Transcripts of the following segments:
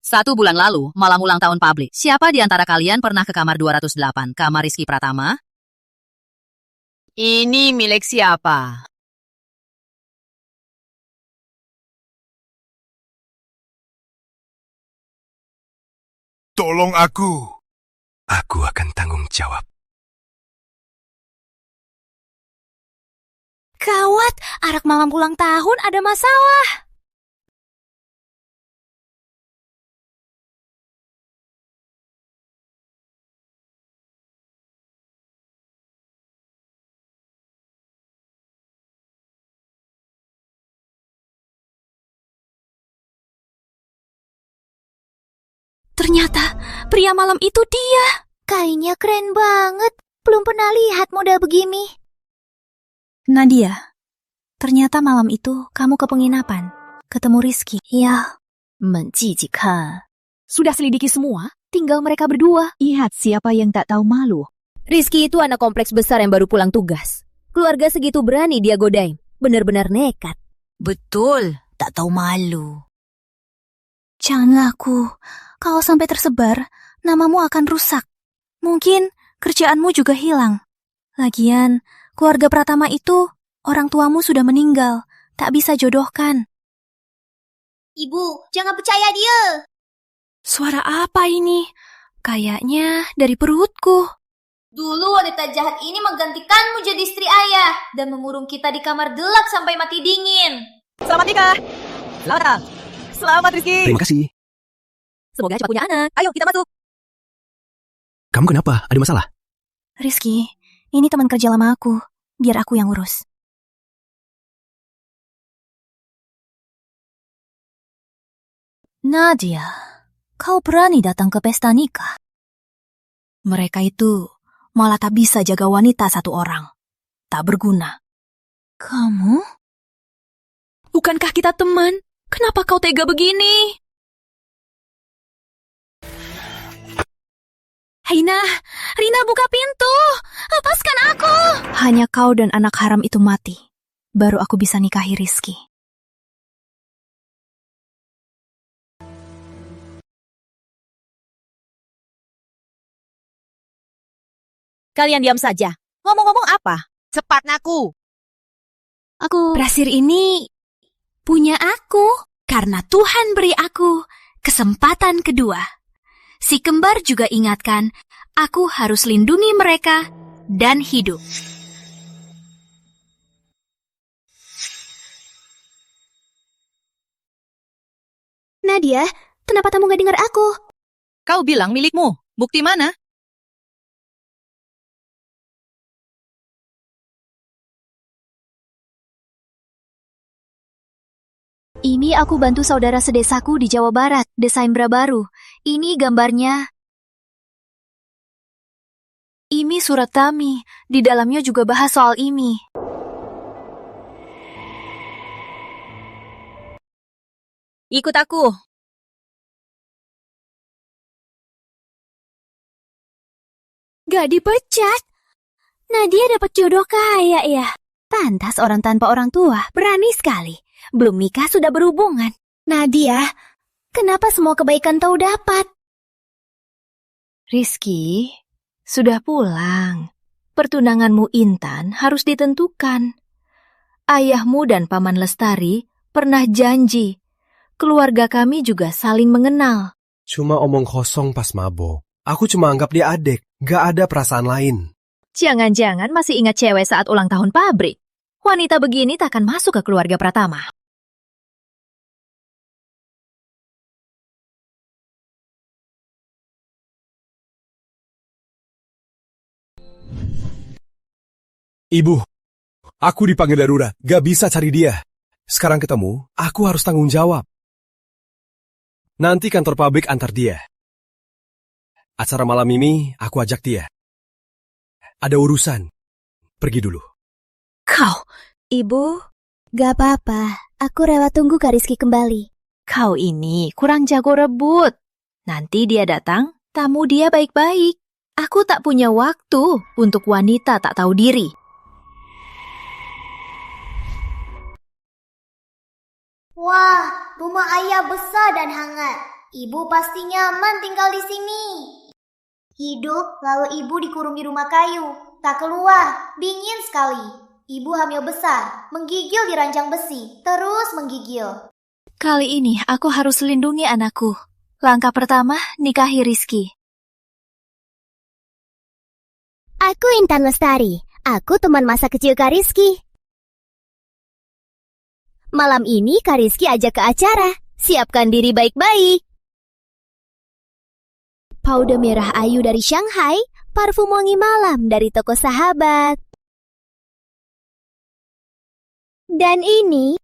1 bulan lalu, malam ulang tahun publik. Siapa di antara kalian pernah ke kamar 208, kamar Rizky Pratama? Ini milik siapa? Tolong aku. Aku akan tanggung jawab. Gawat, arak malam ulang tahun ada masalah. Ternyata pria malam itu dia. Kayaknya keren banget. Belum pernah lihat model begini. Nadia, ternyata malam itu kamu ke penginapan. Ketemu Rizky. Ya, Menjijikan. Sudah selidiki semua, tinggal mereka berdua. Lihat siapa yang tak tahu malu. Rizky itu anak kompleks besar yang baru pulang tugas. Keluarga segitu berani dia godain. Benar-benar nekat. Betul, tak tahu malu. Jangan laku. Kalau sampai tersebar, namamu akan rusak. Mungkin kerjaanmu juga hilang. Lagian, keluarga Pratama itu, orang tuamu sudah meninggal. Tak bisa jodohkan. Ibu, jangan percaya dia. Suara apa ini? Kayaknya dari perutku. Dulu wanita jahat ini menggantikanmu jadi istri ayah dan mengurung kita di kamar gelap sampai mati dingin. Selamat nikah. Selamat datang. Selamat Rizky. Terima kasih. Semoga cepat punya anak. Ayo kita masuk. Kamu kenapa? Ada masalah? Rizky, ini teman kerja lama aku. Biar aku yang urus. Nadia, kau berani datang ke pesta nikah? Mereka itu malah tak bisa jaga wanita satu orang. Tak berguna. Kamu? Bukankah kita teman? Kenapa kau tega begini? Rina buka pintu. Lepaskan aku. Hanya kau dan anak haram itu mati. Baru aku bisa nikahi Rizky. Kalian diam saja. Ngomong-ngomong apa? Cepat naku. Brasir ini punya aku. Karena Tuhan beri aku kesempatan kedua. Si kembar juga ingatkan, aku harus lindungi mereka dan hidup. Nadia, kenapa kamu gak dengar aku? Kau bilang milikmu. Bukti mana? Ini aku bantu saudara sedesaku di Jawa Barat, Desa Imbrabaru. Ini gambarnya. Ini surat kami. Di dalamnya juga bahas soal ini. Ikut aku. Gak dipecat. Nadia dapat jodoh kaya ya. Pantas orang tanpa orang tua, berani sekali. Belum nikah sudah berhubungan. Nadia, kenapa semua kebaikan kau dapat? Rizky, sudah pulang. Pertunanganmu Intan harus ditentukan. Ayahmu dan Paman Lestari pernah janji. Keluarga kami juga saling mengenal. Cuma omong kosong pas mabok. Aku cuma anggap dia adik, gak ada perasaan lain. Jangan-jangan masih ingat cewek saat ulang tahun pabrik. Wanita begini takkan masuk ke keluarga Pratama. Ibu, aku dipanggil darurat, gak bisa cari dia. Sekarang ketemu, aku harus tanggung jawab. Nanti kantor pabrik antar dia. Acara malam ini, aku ajak dia. Ada urusan. Pergi dulu. Kau, Ibu, gak apa-apa. Aku rela tunggu Kak Rizky kembali. kau ini kurang jago rebut. Nanti dia datang, tamu dia baik-baik. Aku tak punya waktu untuk wanita tak tahu diri. Wah, rumah ayah besar dan hangat. Ibu pasti nyaman tinggal di sini. Hidup lalu ibu dikurung di rumah kayu, tak keluar, dingin sekali. Ibu hamil besar, menggigil di ranjang besi, terus menggigil. Kali ini aku harus lindungi anakku. Langkah pertama, nikahi Rizky. Aku Intan Lestari. Aku teman masa kecil Kak Rizky. Malam ini Kak Rizky ajak ke acara. Siapkan diri baik-baik. Powder merah ayu dari Shanghai, parfum wangi malam dari toko sahabat. Dan ini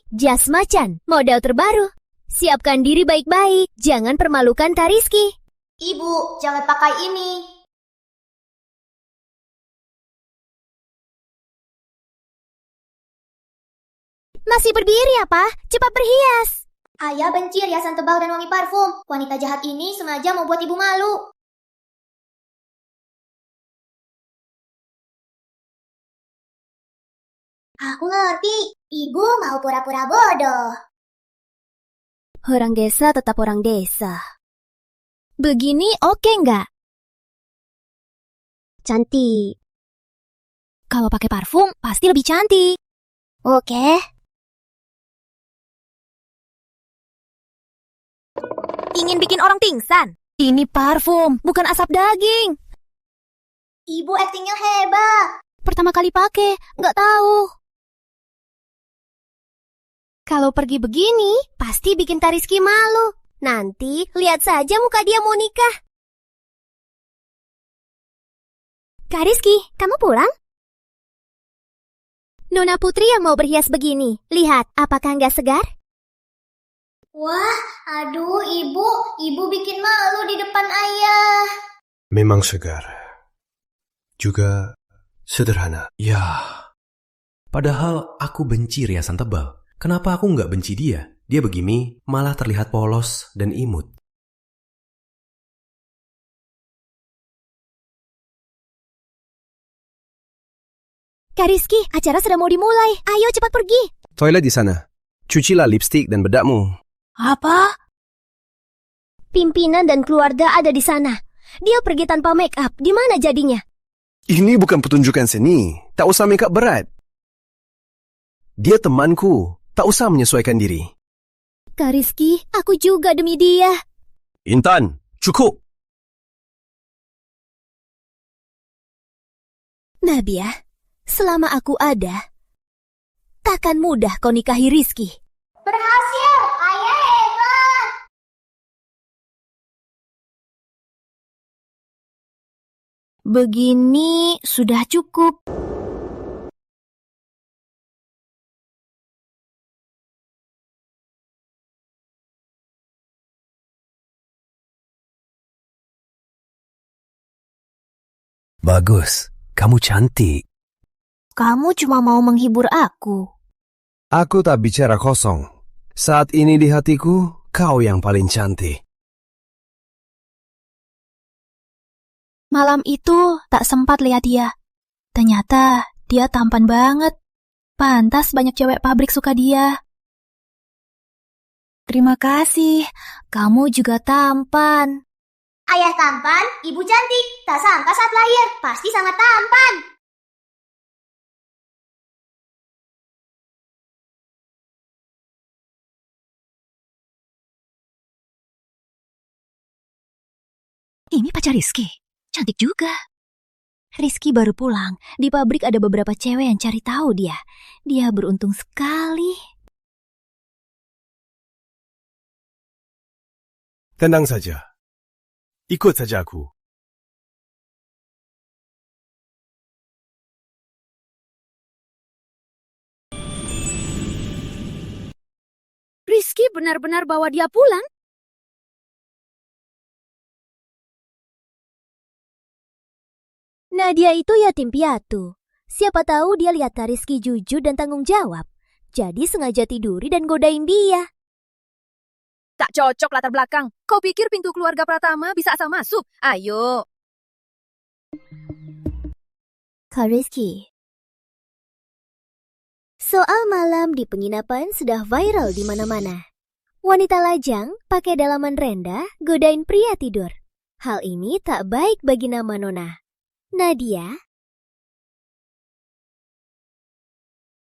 jas macan, model terbaru. Siapkan diri baik-baik, jangan permalukan Kak Rizky. Ibu, jangan pakai ini. Masih berdiri apa? Cepat berhias. Ayah benci riasan tebal dan wangi parfum. Wanita jahat ini sengaja membuat ibu malu. Aku ngerti, ibu mau pura-pura bodoh. Orang desa tetap orang desa. Begini oke nggak? Cantik. Kalau pakai parfum pasti lebih cantik. Oke. Ingin bikin orang pingsan? Ini parfum, bukan asap daging. Ibu aktingnya hebat. Pertama kali pakai, nggak tahu. Kalau pergi begini, pasti bikin Kak Rizky malu. Nanti lihat saja muka dia mau nikah. Kak Rizky, kamu pulang? Nona Putri yang mau berhias begini. Lihat, apakah nggak segar? Wah, aduh ibu bikin malu di depan ayah. Memang segar. Juga sederhana. Ya, padahal aku benci riasan tebal. Kenapa aku nggak benci dia? Dia begini malah terlihat polos dan imut. Kak Rizky, acara sudah mau dimulai. Ayo cepat pergi. Toilet di sana. Cucilah lipstik dan bedakmu. Apa? Pimpinan dan keluarga ada di sana. Dia pergi tanpa make up. Di mana jadinya? Ini bukan pertunjukan seni. Tak usah make up berat. Dia temanku. Tak usah menyesuaikan diri. Kak Rizky, aku juga demi dia. Intan, cukup. Nabiah, selama aku ada, takkan mudah kau nikahi Rizky. Berhasil, ayah hebat. Begini sudah cukup. Bagus, kamu cantik. Kamu cuma mau menghibur aku. Aku tak bicara kosong. Saat ini di hatiku, kau yang paling cantik. Malam itu tak sempat lihat dia. Ternyata dia tampan banget. Pantas banyak cewek pabrik suka dia. Terima kasih, kamu juga tampan. Ayah tampan, ibu cantik. Tak sangka saat lahir, pasti sangat tampan. Ini pacar Rizky. Cantik juga. Rizky baru pulang. Di pabrik ada beberapa cewek yang cari tahu dia. Dia beruntung sekali. Tenang saja. Ikut saja aku. Rizky benar-benar bawa dia pulang? Nadia itu yatim piatu. Siapa tahu dia lihat Kak Rizky jujur dan tanggung jawab. Jadi sengaja tiduri dan godain dia. Tak cocok latar belakang. Kau pikir pintu keluarga Pratama bisa asal masuk? Ayo. Kak Rizky. Soal malam di penginapan sudah viral di mana-mana. Wanita lajang pakai dalaman rendah godain pria tidur. Hal ini tak baik bagi nama Nona. Nadia,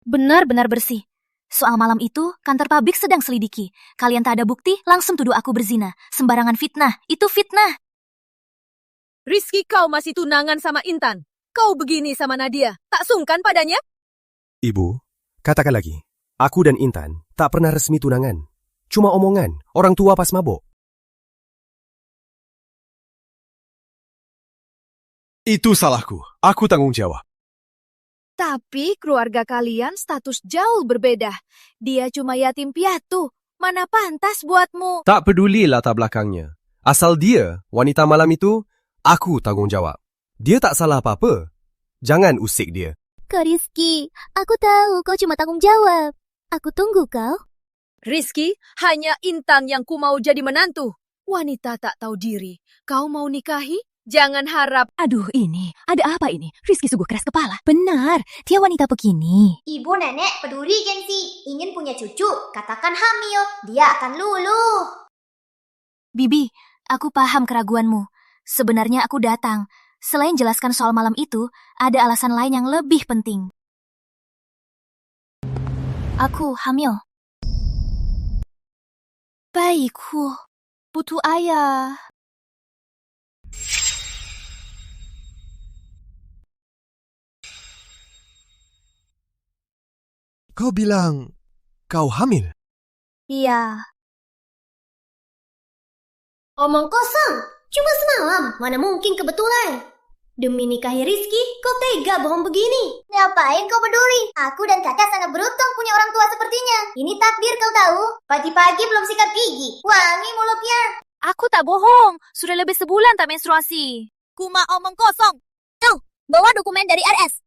Benar-benar bersih. Soal malam itu, kantor pabrik sedang selidiki. Kalian tak ada bukti, langsung tuduh aku berzina. Sembarangan fitnah. Itu fitnah. Rizky, kau masih tunangan sama Intan. Kau begini sama Nadia. Tak sungkan padanya? Ibu, katakan lagi. Aku dan Intan tak pernah resmi tunangan. Cuma omongan, orang tua pas mabok. Itu salahku. Aku tanggung jawab. Tapi keluarga kalian status jauh berbeda. Dia cuma yatim piatu. Mana pantas buatmu? Tak peduli latar belakangnya. Asal dia, wanita malam itu, aku tanggung jawab. Dia tak salah apa-apa. Jangan usik dia. Kak Rizky, aku tahu kau cuma tanggung jawab. Aku tunggu kau. Rizky, hanya Intan yang ku mau jadi menantu. Wanita tak tahu diri. Kau mau nikahi? Jangan harap. Aduh ini, ada apa ini? Rizky sungguh keras kepala. Benar, dia wanita begini. Ibu nenek peduli gengsi. Ingin punya cucu, katakan hamil. Dia akan luluh. Bibi, aku paham keraguanmu. Sebenarnya aku datang. Selain jelaskan soal malam itu, ada alasan lain yang lebih penting. Aku hamil. Baikku, butuh ayah. Kau bilang kau hamil? Iya. Omong kosong. Cuma semalam. Mana mungkin kebetulan. Demi nikahi Rizky, kau tega bohong begini. Ngapain kau peduli? Aku dan kakak sangat beruntung punya orang tua sepertinya. Ini takdir kau tahu. Pagi-pagi belum sikat gigi. Wangi mulutnya. Aku tak bohong. Sudah lebih sebulan tak menstruasi. Kuma omong kosong. Tuh, bawa dokumen dari RS.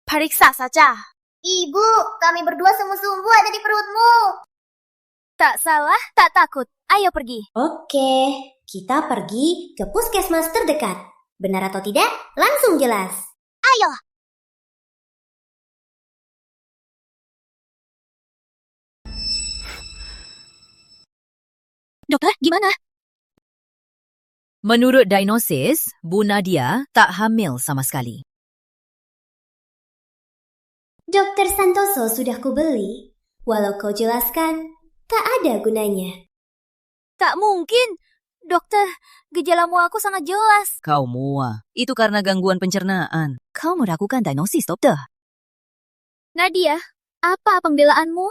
Periksa saja. Ibu, kami berdua sungguh-sungguh ada di perutmu. Tak salah, tak takut. Ayo pergi. Oke, kita pergi ke puskesmas terdekat. Benar atau tidak? Langsung jelas. Ayo. Dokter, gimana? Menurut diagnosis, Bu Nadia tak hamil sama sekali. Dokter Santoso sudah kubeli. Walau kau jelaskan, tak ada gunanya. Tak mungkin. Dokter, gejalamu aku sangat jelas. Kau mua. Itu karena gangguan pencernaan. Kau meragukan diagnosis, dokter. Nadia, apa pembelaanmu?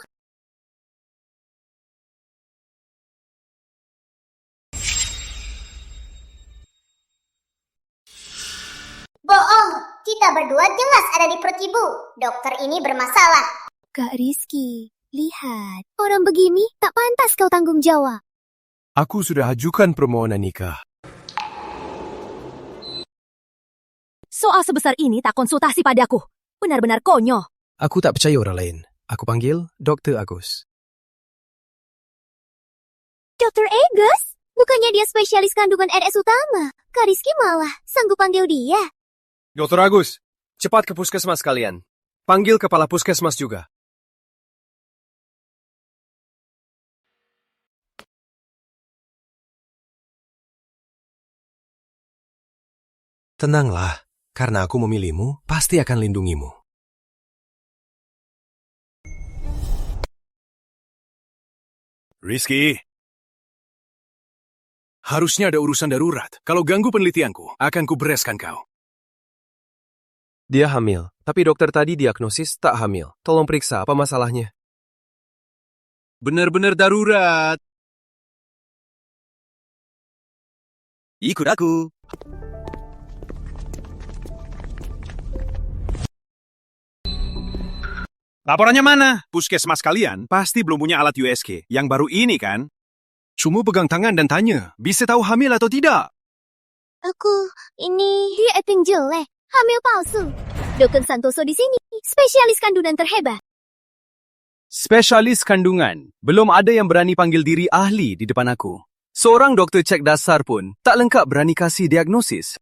Bohong, kita berdua jelas ada di perut ibu. Dokter ini bermasalah. Kak Rizky, lihat. Orang begini tak pantas kau tanggung jawab. Aku sudah ajukan permohonan nikah. Soal sebesar ini tak konsultasi padaku. Benar-benar konyol. Aku tak percaya orang lain. Aku panggil Dr. Agus. Dr. Agus? Bukannya dia spesialis kandungan RS utama. Kak Rizky malah sanggup panggil dia. Dr. Agus, cepat ke puskesmas kalian. Panggil kepala puskesmas juga. Tenanglah, karena aku memilihmu, pasti akan lindungimu. Rizky, harusnya ada urusan darurat. Kalau ganggu penelitianku, akan kubereskan kau. Dia hamil, tapi dokter tadi diagnosis tak hamil. Tolong periksa apa masalahnya. Benar-benar darurat. Ikut aku. Laporannya mana? Puskesmas kalian pasti belum punya alat USG. Yang baru ini kan? Cuma pegang tangan dan tanya, bisa tahu hamil atau tidak? Dia acting jelek. Hamil palsu. Dokter Santoso di sini, spesialis kandungan terhebat. Spesialis kandungan. Belum ada yang berani panggil diri ahli di depan aku. Seorang dokter cek dasar pun tak lengkap berani kasih diagnosis.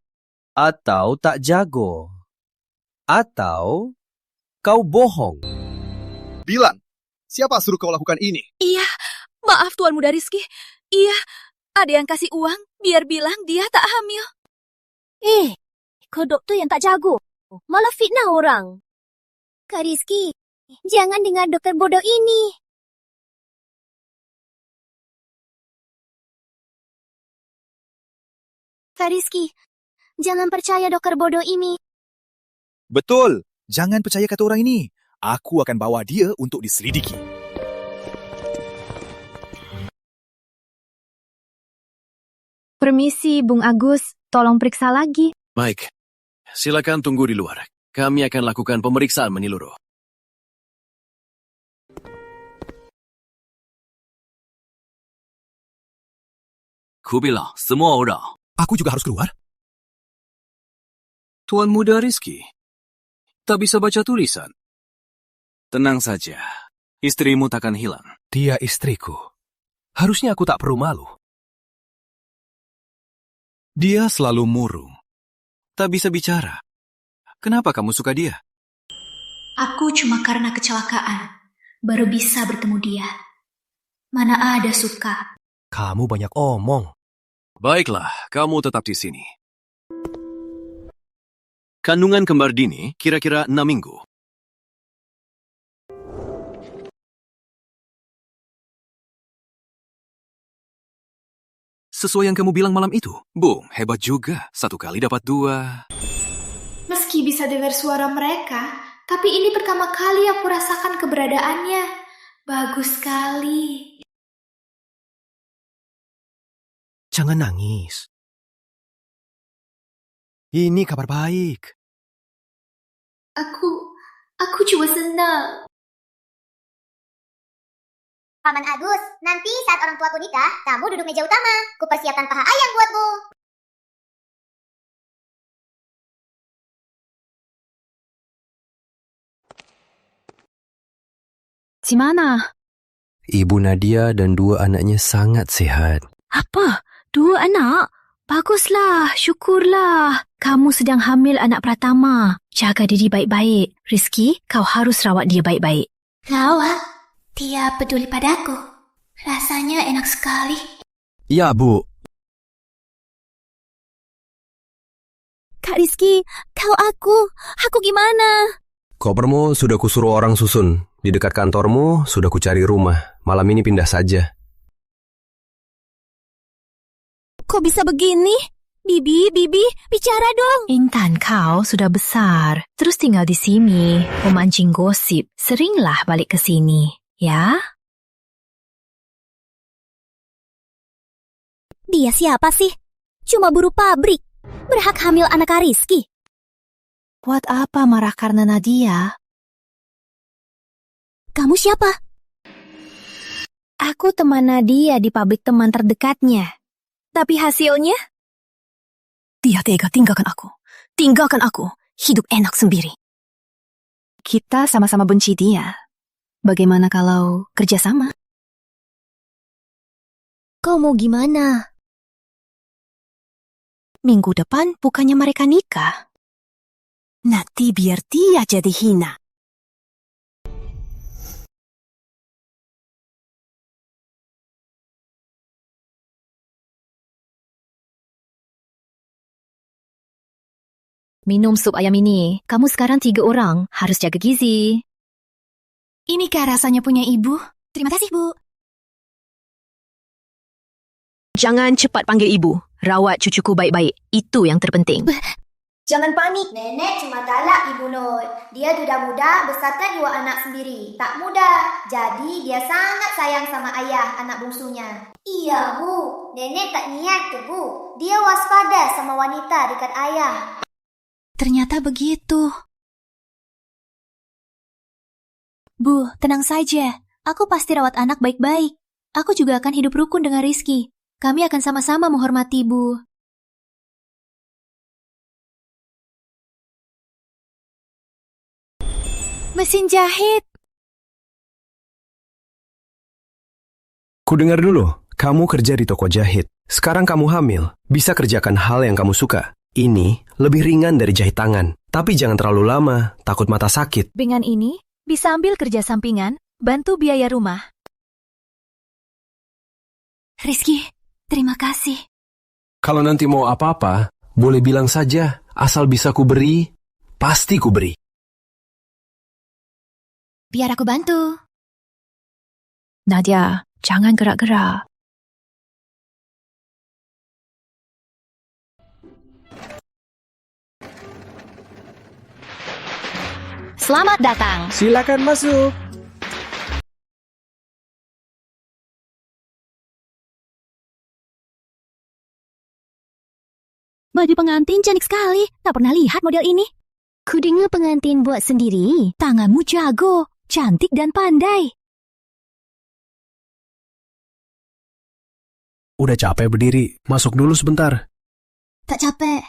Atau tak jago. Atau kau bohong. Bilang, siapa suruh kau lakukan ini? Iya, Maaf Tuan Muda Rizky. Iya, ada yang kasih uang biar bilang dia tak hamil. Kodok tuh yang tak jago. Malah fitnah orang. Kak Rizky, jangan dengar dokter bodoh ini. Kak Rizky, jangan percaya dokter bodoh ini. Betul. Jangan percaya kata orang ini. Aku akan bawa dia untuk diselidiki. Permisi, Bung Agus. Tolong periksa lagi. Baik. Silakan tunggu di luar. Kami akan lakukan pemeriksaan menyeluruh. Kubilang, semua orang. Aku juga harus keluar? Tuan Muda Rizky, tak bisa baca tulisan. Tenang saja, istrimu takkan hilang. Dia istriku. Harusnya aku tak perlu malu. Dia selalu murung. Tak bisa bicara. Kenapa kamu suka dia? Aku cuma karena kecelakaan baru bisa bertemu dia. Mana ada suka. Kamu banyak omong. Baiklah, kamu tetap di sini. Kandungan kembar dini kira-kira 6 minggu. Sesuai yang kamu bilang malam itu. Bung, hebat juga. 1 kali dapat 2. Meski bisa dengar suara mereka, tapi ini pertama kali aku rasakan keberadaannya. Bagus sekali. Jangan nangis. Ini kabar baik. Aku cuma senang. Paman Agus, nanti saat orang tuaku nikah, kamu duduk meja utama. Kupersiapkan paha ayam buatmu. Gimana? Ibu Nadia dan 2 anaknya sangat sehat. Apa? 2 anak? Baguslah, syukurlah. Kamu sedang hamil anak pertama. Jaga diri baik-baik. Rizky, kau harus rawat dia baik-baik. Rawat? Dia peduli padaku. Rasanya enak sekali. Ya, Bu. Kak Rizky, kau aku gimana? Kopermu sudah kusuruh orang susun. Di dekat kantormu sudah kucari rumah. Malam ini pindah saja. Kok bisa begini? Bibi, bicara dong. Intan, kau sudah besar. Terus tinggal di sini, memancing gosip. Seringlah balik ke sini, ya? Dia siapa sih? Cuma buruh pabrik. Berhak hamil anak Kak Rizky. Buat apa marah karena Nadia? Kamu siapa? Aku teman Nadia di pabrik teman terdekatnya. Tapi hasilnya? Dia tega tinggalkan aku. Tinggalkan aku. Hidup enak sendiri. Kita sama-sama benci dia. Bagaimana kalau kerjasama? Kau mau gimana? Minggu depan bukannya mereka nikah. Nanti biar dia jadi hina. Minum sup ayam ini. Kamu sekarang 3 orang. Harus jaga gizi. Inikah rasanya punya ibu? Terima kasih, Bu. Jangan cepat panggil ibu. Rawat cucuku baik-baik. Itu yang terpenting. Jangan panik. Nenek cuma galak, Ibu Nur. Dia duda muda besarkan 2 anak sendiri. Tak mudah. Jadi dia sangat sayang sama ayah, anak bungsunya. Iya, Bu. Nenek tak niat ke, Bu. Dia waspada sama wanita dekat ayah. Ternyata begitu. Bu, tenang saja. Aku pasti rawat anak baik-baik. Aku juga akan hidup rukun dengan Rizky. Kami akan sama-sama menghormati Bu. Mesin jahit. Ku dengar dulu, kamu kerja di toko jahit. Sekarang kamu hamil, bisa kerjakan hal yang kamu suka. Ini lebih ringan dari jahit tangan. Tapi jangan terlalu lama, takut mata sakit. Dengan ini, bisa ambil kerja sampingan, bantu biaya rumah. Rizky, terima kasih. Kalau nanti mau apa-apa, boleh bilang saja. Asal bisa kuberi, pasti kuberi. Biar aku bantu. Nadia, jangan gerak-gerak. Selamat datang. Silakan masuk. Baju pengantin cantik sekali. Tak pernah lihat model ini. Kudengar pengantin buat sendiri. Tanganmu jago, cantik dan pandai. Udah capek berdiri, masuk dulu sebentar. Tak capek.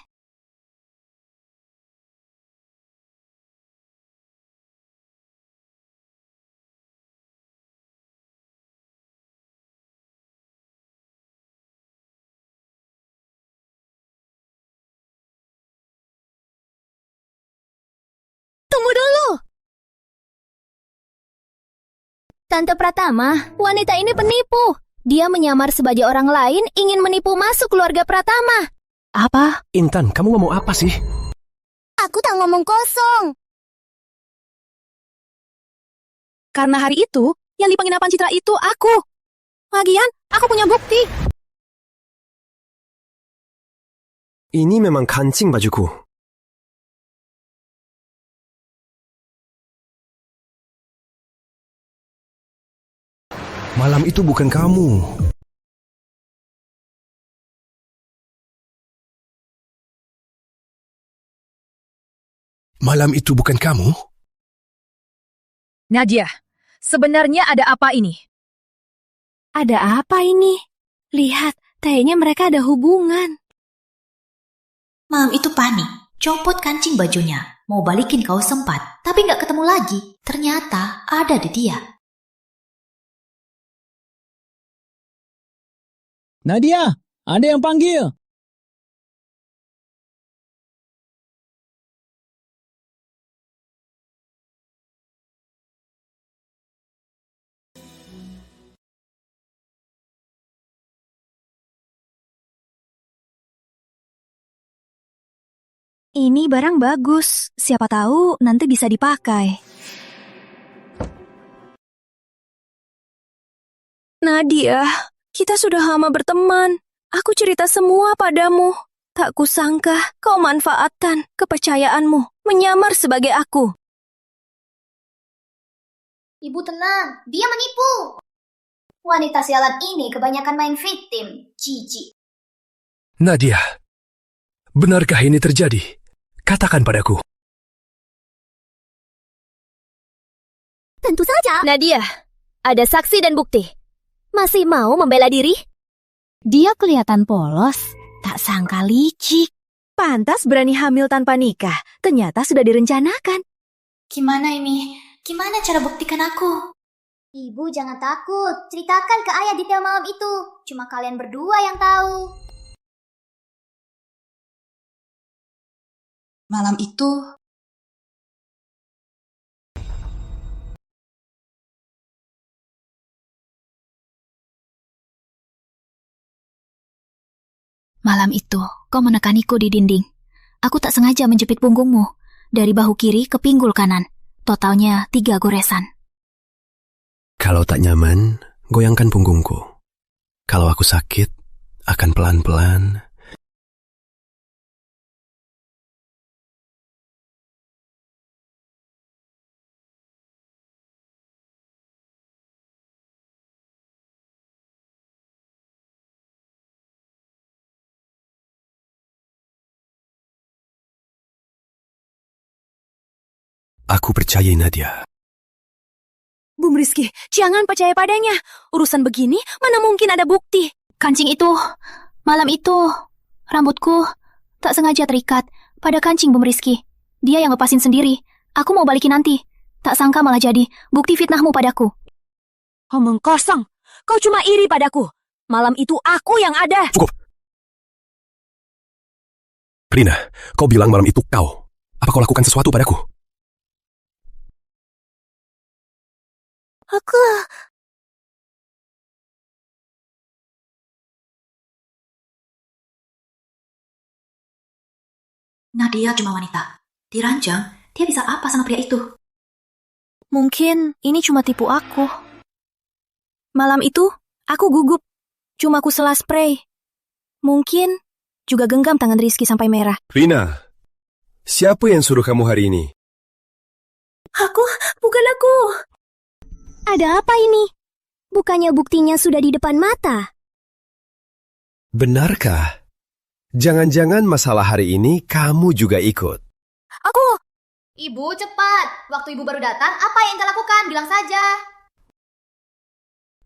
Tunggu dulu! Tante Pratama, wanita ini penipu. Dia menyamar sebagai orang lain ingin menipu masuk keluarga Pratama. Apa? Intan, kamu ngomong apa sih? Aku tak ngomong kosong. Karena hari itu, yang di penginapan Citra itu aku. Lagian, aku punya bukti. Ini memang kancing bajuku. Malam itu bukan kamu. Malam itu bukan kamu? Nadia, sebenarnya ada apa ini? Ada apa ini? Lihat, kayaknya mereka ada hubungan. Malam itu panik, copot kancing bajunya. Mau balikin kaos sempat, tapi nggak ketemu lagi. Ternyata ada di dia. Nadia, ada yang panggil. Ini barang bagus. Siapa tahu nanti bisa dipakai. Nadia, kita sudah lama berteman. Aku cerita semua padamu. Tak kusangka kau manfaatkan kepercayaanmu menyamar sebagai aku. Ibu tenang, dia menipu. Wanita sialan ini kebanyakan main victim. Jijik. Nadia, benarkah ini terjadi? Katakan padaku. Tentu saja. Nadia, ada saksi dan bukti. Masih mau membela diri? Dia kelihatan polos, tak sangka licik. Pantas berani hamil tanpa nikah, ternyata sudah direncanakan. Gimana ini? Gimana cara buktikan aku? Ibu jangan takut, ceritakan ke ayah detail malam itu. Cuma kalian berdua yang tahu. Malam itu, kau menekaniku di dinding. Aku tak sengaja menjepit punggungmu, dari bahu kiri ke pinggul kanan. Totalnya 3 goresan. Kalau tak nyaman, goyangkan punggungku. Kalau aku sakit, akan pelan-pelan. Aku percaya Nadia. Bung Rizky, jangan percaya padanya. Urusan begini, mana mungkin ada bukti. Kancing itu, malam itu, rambutku tak sengaja terikat pada kancing Bung Rizky. Dia yang lepasin sendiri. Aku mau balikin nanti. Tak sangka malah jadi bukti fitnahmu padaku. Omong kosong. Kau cuma iri padaku. Malam itu aku yang ada. Cukup. Rina, kau bilang malam itu kau. Apa kau lakukan sesuatu padaku? Aku Nadia cuma wanita. Diranjang, dia bisa apa sama pria itu? Mungkin ini cuma tipu aku. Malam itu, aku gugup. Cuma ku sela spray. Mungkin juga genggam tangan Rizky sampai merah. Rina, siapa yang suruh kamu hari ini? Bukan aku. Ada apa ini? Bukannya buktinya sudah di depan mata? Benarkah? Jangan-jangan masalah hari ini kamu juga ikut. Ibu, cepat. Waktu ibu baru datang, apa yang Intan lakukan? Bilang saja.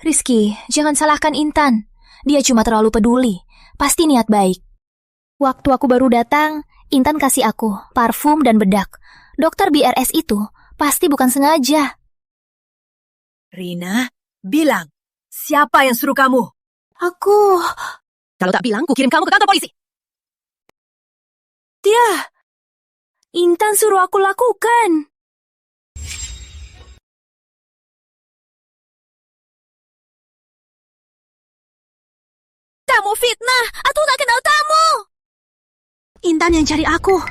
Rizky, jangan salahkan Intan. Dia cuma terlalu peduli. Pasti niat baik. Waktu aku baru datang, Intan kasih aku parfum dan bedak. Dokter BRS itu pasti bukan sengaja. Rina, bilang. Siapa yang suruh kamu? Aku... Kalau tak bilang, ku kirim kamu ke kantor polisi. Intan suruh aku lakukan. Kamu fitnah! Aku tak kenal kamu! Intan yang cari aku.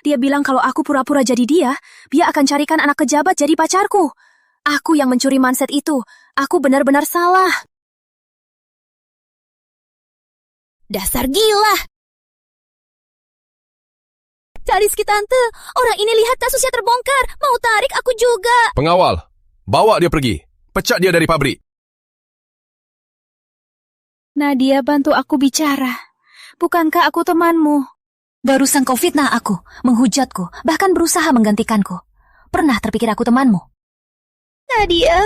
Dia bilang kalau aku pura-pura jadi dia akan carikan anak pejabat jadi pacarku. Aku yang mencuri manset itu. Aku benar-benar salah. Dasar gila! Cari Rizky tante, orang ini lihat kasusnya terbongkar. Mau tarik aku juga. Pengawal, bawa dia pergi. Pecat dia dari pabrik. Nadia, bantu aku bicara. Bukankah aku temanmu? Barusan kau fitnah aku, menghujatku, bahkan berusaha menggantikanku. Pernah terpikir aku temanmu? Nadia,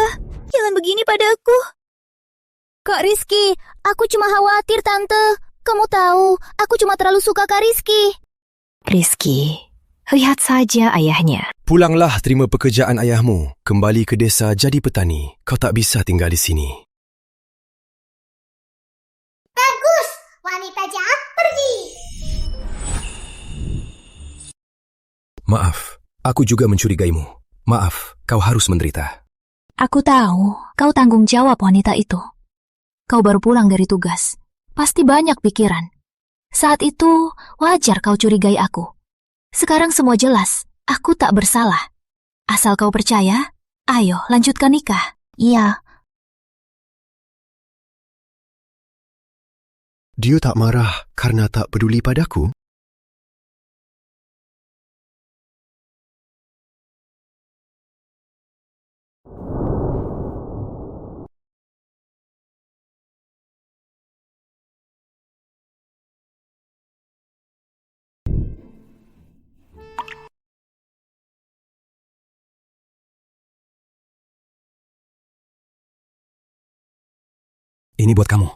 jangan begini padaku. Kak Rizky, aku cuma khawatir tante. Kamu tahu, aku cuma terlalu suka Kak Rizky. Rizky, lihat saja ayahnya. Pulanglah terima pekerjaan ayahmu. Kembali ke desa jadi petani. Kau tak bisa tinggal di sini. Bagus. Wanita jahat pergi. Maaf, aku juga mencurigaimu. Maaf, kau harus menderita. Aku tahu, kau tanggung jawab wanita itu. Kau baru pulang dari tugas. Pasti banyak pikiran. Saat itu, wajar kau curigai aku. Sekarang semua jelas, aku tak bersalah. Asal kau percaya, ayo lanjutkan nikah. Iya, Dia tak marah karena tak peduli padaku? Ini buat kamu.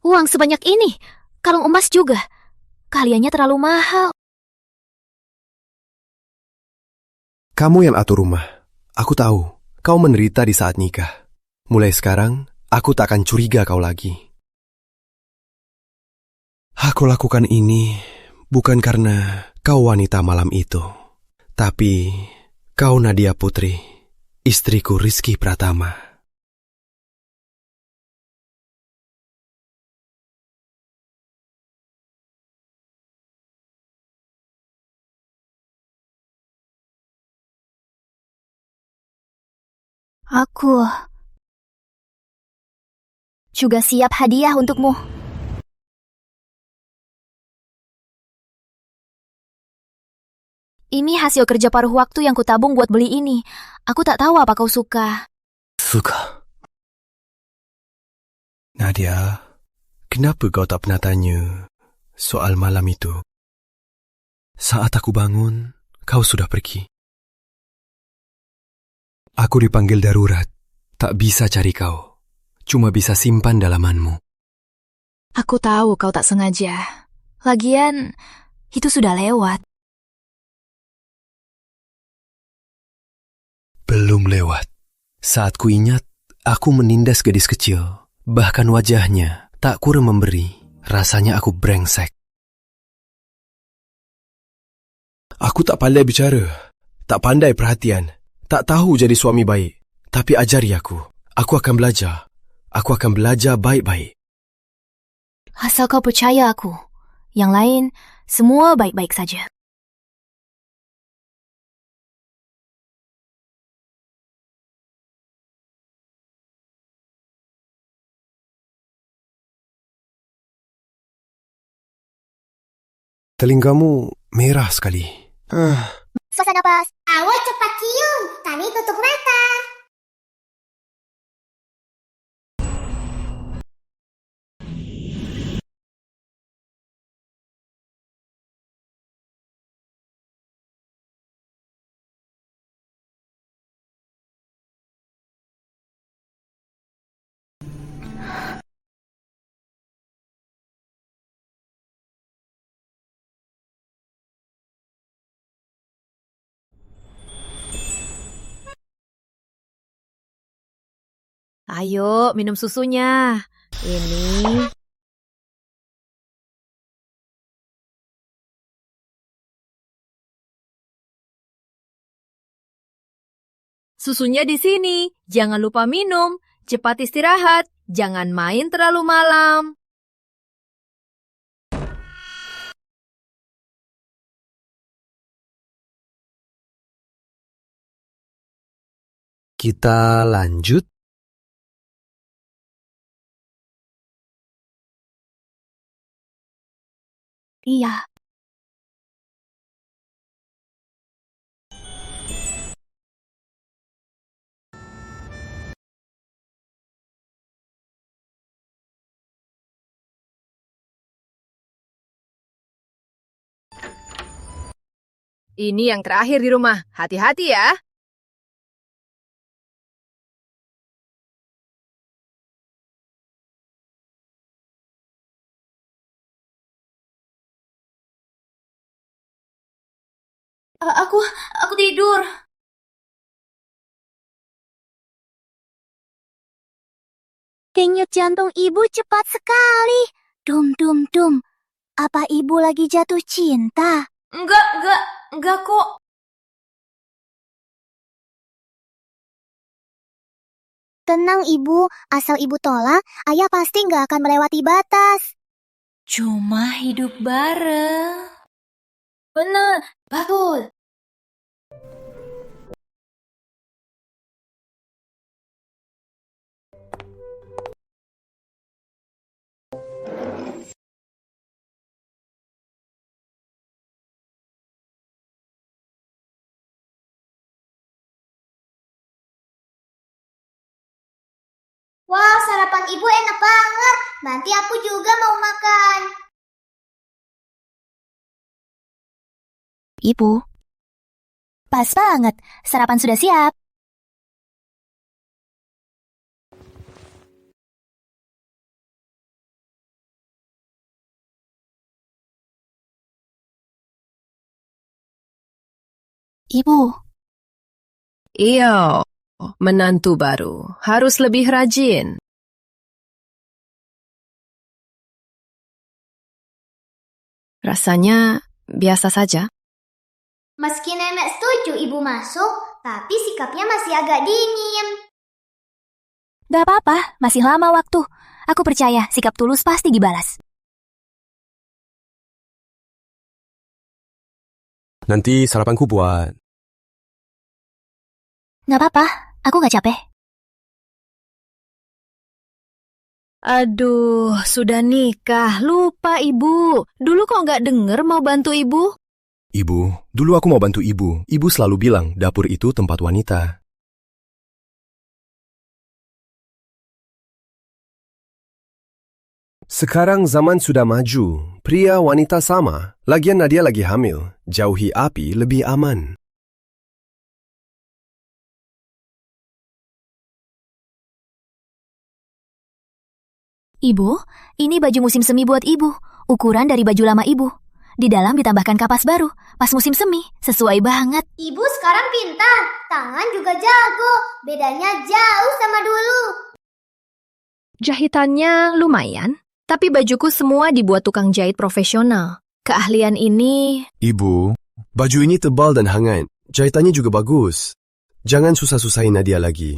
Uang sebanyak ini, kalung emas juga. Kaliannya terlalu mahal. Kamu yang atur rumah. Aku tahu, kau menderita di saat nikah. Mulai sekarang, aku tak akan curiga kau lagi. Aku lakukan ini bukan karena kau wanita malam itu, tapi kau Nadia Putri, istriku Rizky Pratama. Aku juga siap hadiah untukmu. Ini hasil kerja paruh waktu yang kutabung buat beli ini. Aku tak tahu apa kau suka. Suka. Nadia, kenapa kau tak pernah tanya soal malam itu? Saat aku bangun, kau sudah pergi. Aku dipanggil darurat, tak bisa cari kau. Cuma bisa simpan dalamanmu. Aku tahu kau tak sengaja. Lagian, itu sudah lewat. Belum lewat. Saat ku ingat, aku menindas gadis kecil. Bahkan wajahnya tak kurang memberi. Rasanya aku brengsek. Aku Aku tak pandai bicara, tak pandai perhatian, tak tahu jadi suami baik. Tapi ajari aku. Aku akan belajar. Aku akan belajar baik-baik. Asal kau percaya aku. Yang lain, semua baik-baik saja. Telingamu merah sekali. Suasana pas. Awas cepat cium. Tani tutup mata. Ayo, minum susunya. Ini. Susunya di sini. Jangan lupa minum. Cepat istirahat. Jangan main terlalu malam. Kita lanjut. Iya. Ini yang terakhir di rumah. Hati-hati ya. Aku tidur. Denyut jantung ibu cepat sekali. Dum dum dum. Apa ibu lagi jatuh cinta? Enggak kok. Tenang ibu, asal ibu tolak, ayah pasti nggak akan melewati batas. Cuma hidup bareng. Bener, betul. Wah, sarapan ibu enak banget. Nanti aku juga mau makan. Ibu. Pas banget. Sarapan sudah siap. Ibu. Iya, menantu baru. Harus lebih rajin. Rasanya biasa saja. Meski nenek setuju ibu masuk, tapi sikapnya masih agak dingin. Gak apa-apa, masih lama waktu. Aku percaya sikap tulus pasti dibalas. Nanti sarapanku buat. Gak apa-apa, aku gak capek. Aduh, sudah nikah. Lupa ibu. Dulu kok nggak denger mau bantu ibu? Ibu, dulu aku mau bantu ibu. Ibu selalu bilang dapur itu tempat wanita. Sekarang zaman sudah maju. Pria wanita sama. Lagian Nadia lagi hamil. Jauhi api lebih aman. Ibu, ini baju musim semi buat ibu. Ukuran dari baju lama ibu. Di dalam ditambahkan kapas baru. Pas musim semi, sesuai banget. Ibu sekarang pintar, tangan juga jago. Bedanya jauh sama dulu. Jahitannya lumayan, tapi bajuku semua dibuat tukang jahit profesional. Keahlian ini... Ibu, Baju ini tebal dan hangat. Jahitannya juga bagus. Jangan susah-susahin Nadia lagi.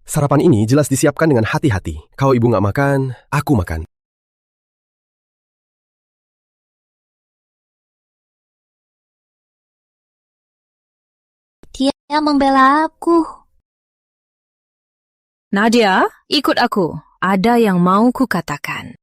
Sarapan ini jelas disiapkan dengan hati-hati. Kalau ibu nggak makan, aku makan. Dia membela aku. Nadia, ikut aku. Ada yang mau kukatakan.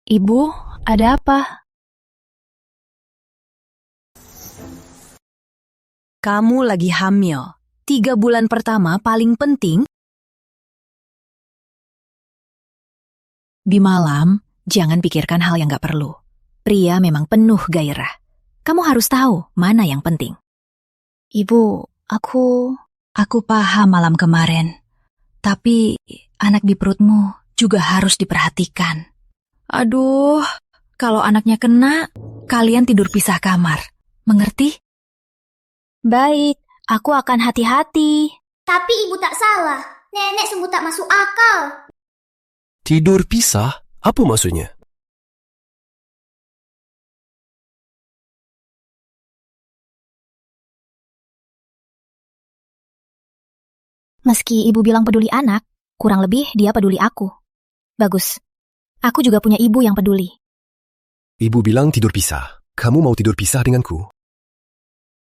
Ibu, ada apa? Kamu lagi hamil. 3 bulan pertama paling penting. Di malam, jangan pikirkan hal yang gak perlu. Pria memang penuh gairah. Kamu harus tahu mana yang penting. Ibu, Aku paham malam kemarin. Tapi anak di perutmu juga harus diperhatikan. Aduh, kalau anaknya kena, kalian tidur pisah kamar. Mengerti? Baik, aku akan hati-hati. Tapi ibu tak salah. Nenek sungguh tak masuk akal. Tidur pisah? Apa maksudnya? meski ibu bilang peduli anak, kurang lebih dia peduli aku. Bagus. Aku juga punya ibu yang peduli. Ibu bilang tidur pisah. Kamu mau tidur pisah denganku?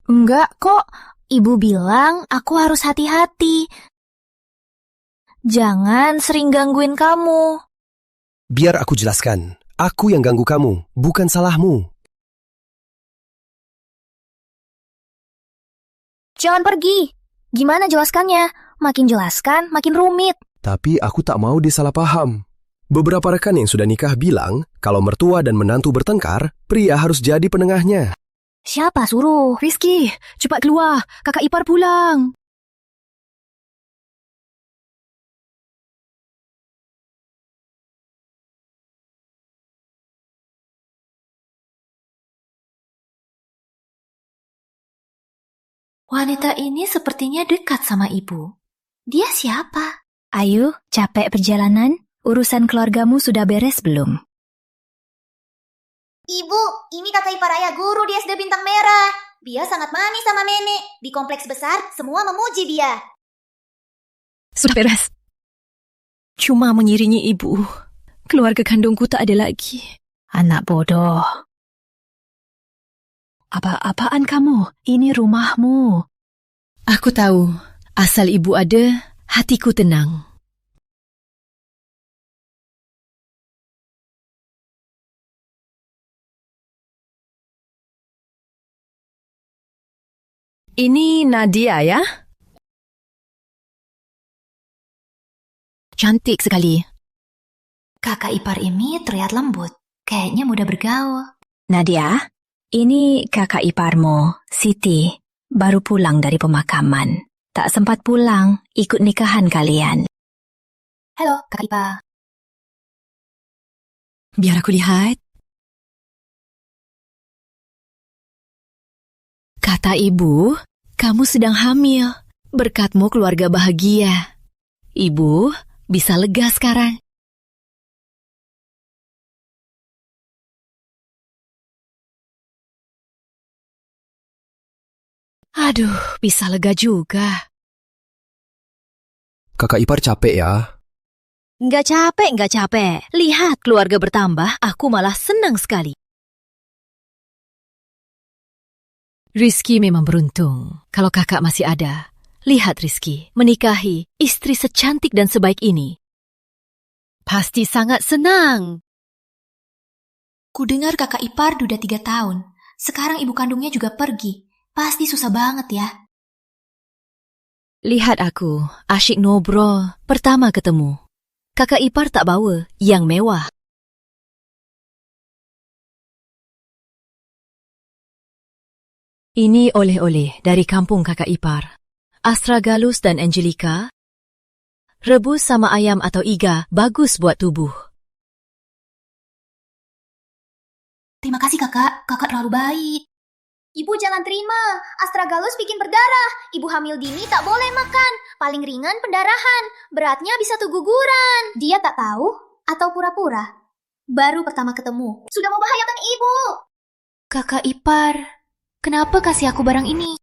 Enggak kok. Ibu bilang aku harus hati-hati. Jangan sering gangguin kamu. Biar aku jelaskan. Aku yang ganggu kamu, bukan salahmu. Jangan pergi. Gimana jelaskannya? Makin jelaskan, makin rumit. Tapi aku tak mau dia salah paham. Beberapa rekan yang sudah nikah bilang, kalau mertua dan menantu bertengkar, pria harus jadi penengahnya. Siapa suruh? Rizky, cepat keluar. Kakak ipar pulang. Wanita ini sepertinya dekat sama ibu. Dia siapa? Ayu, capek perjalanan? Urusan keluargamu sudah beres belum? Ibu, ini kakak ipar ayah guru di SD Bintang Merah. Dia sangat manis sama nenek. Di kompleks besar, semua memuji dia. Sudah beres. Cuma mengiringi ibu. Keluarga kandungku tak ada lagi. Anak bodoh. Apa-apaan kamu? Ini rumahmu. Aku tahu. Asal ibu ada, hatiku tenang. Ini Nadia ya? Cantik sekali. Kakak ipar ini terlihat lembut. Kayaknya mudah bergaul. Nadia, ini kakak iparmu, Siti. Baru pulang dari pemakaman. Tak sempat pulang, ikut nikahan kalian. Halo, kakak ipar. Biar aku lihat. Kata ibu, kamu sedang hamil. Berkatmu keluarga bahagia. Ibu bisa lega sekarang. Aduh, bisa lega juga. Kakak ipar capek ya? Nggak capek. Lihat keluarga bertambah, aku malah senang sekali. Rizky memang beruntung kalau kakak masih ada. Lihat Rizky, menikahi istri secantik dan sebaik ini. Pasti sangat senang. Kudengar kakak ipar udah 3 tahun. Sekarang ibu kandungnya juga pergi. Pasti susah banget ya. Lihat aku, asyik ngobrol, pertama ketemu. Kakak ipar tak bawa, yang mewah. Ini oleh-oleh dari kampung kakak ipar. Astragalus dan Angelica Rebus sama ayam atau iga bagus buat tubuh. Terima kasih kakak, kakak terlalu baik. Ibu jangan terima, astragalus bikin berdarah. Ibu hamil dini tak boleh makan. Paling ringan pendarahan, beratnya bisa keguguran. Dia tak tahu atau pura-pura? Baru pertama ketemu, sudah membahayakan ibu. Kakak ipar, kenapa kasih aku barang ini?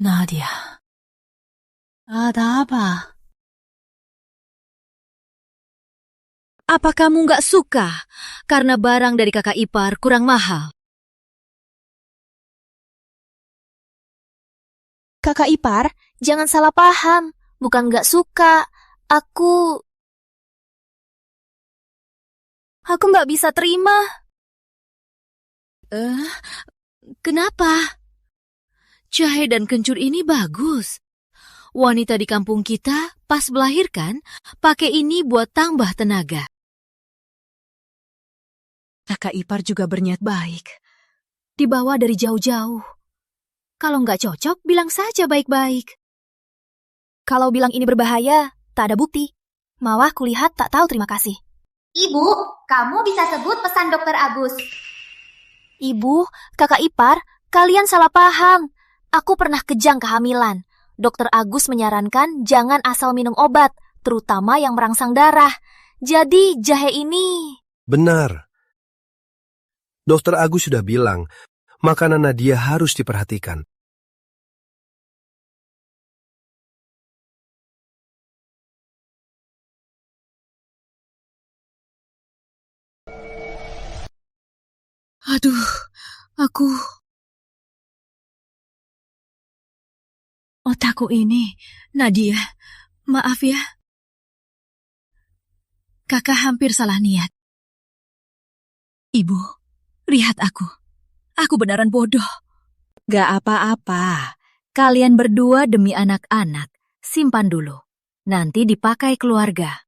Nadia, ada apa? Apa kamu nggak suka karena barang dari kakak ipar kurang mahal? Kakak ipar, jangan salah paham. Bukan nggak suka. Aku nggak bisa terima. Kenapa? Jahe dan kencur ini bagus. Wanita di kampung kita pas melahirkan pakai ini buat tambah tenaga. Kakak ipar juga berniat baik. Dibawa dari jauh-jauh. Kalau nggak cocok, bilang saja baik-baik. Kalau bilang ini berbahaya, tak ada bukti. Malah kulihat tak tahu terima kasih. Ibu, kamu bisa sebut pesan dokter Agus. Ibu, kakak ipar, kalian salah paham. Aku pernah kejang kehamilan. Dokter Agus menyarankan jangan asal minum obat, terutama yang merangsang darah. Jadi jahe ini... Benar. Dokter Agus sudah bilang, makanan Nadia harus diperhatikan. Aduh, otakku ini, Nadia, maaf ya. Kakak hampir salah niat. Ibu, lihat aku. Aku beneran bodoh. Gak apa-apa. Kalian berdua demi anak-anak. Simpan dulu. Nanti dipakai keluarga.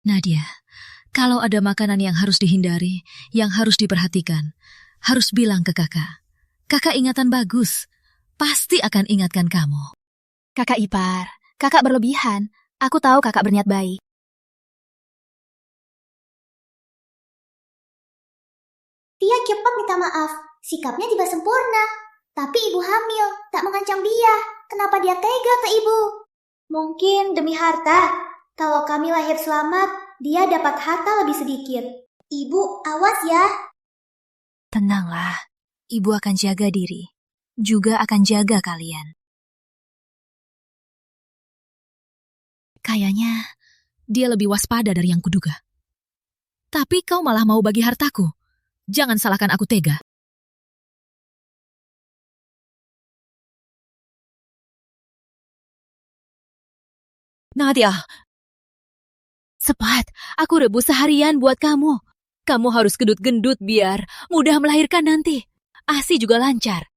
Nadia, kalau ada makanan yang harus dihindari, yang harus diperhatikan, harus bilang ke kakak. Kakak ingatan bagus. Pasti akan ingatkan kamu. Kakak ipar, kakak berlebihan. Aku tahu kakak berniat baik. Dia cepat minta maaf. Sikapnya tidak sempurna. Tapi ibu hamil, tak mengancam dia. Kenapa dia tega ke ibu? Mungkin demi harta. Kalau kami lahir selamat, dia dapat harta lebih sedikit. Ibu, awas ya. Tenanglah, ibu akan jaga diri. Juga akan jaga kalian. Kayaknya dia lebih waspada dari yang kuduga. Tapi kau malah mau bagi hartaku. Jangan salahkan aku tega. Nadia, cepat, aku rebus seharian buat kamu. Kamu harus gendut-gendut biar mudah melahirkan nanti. ASI juga lancar.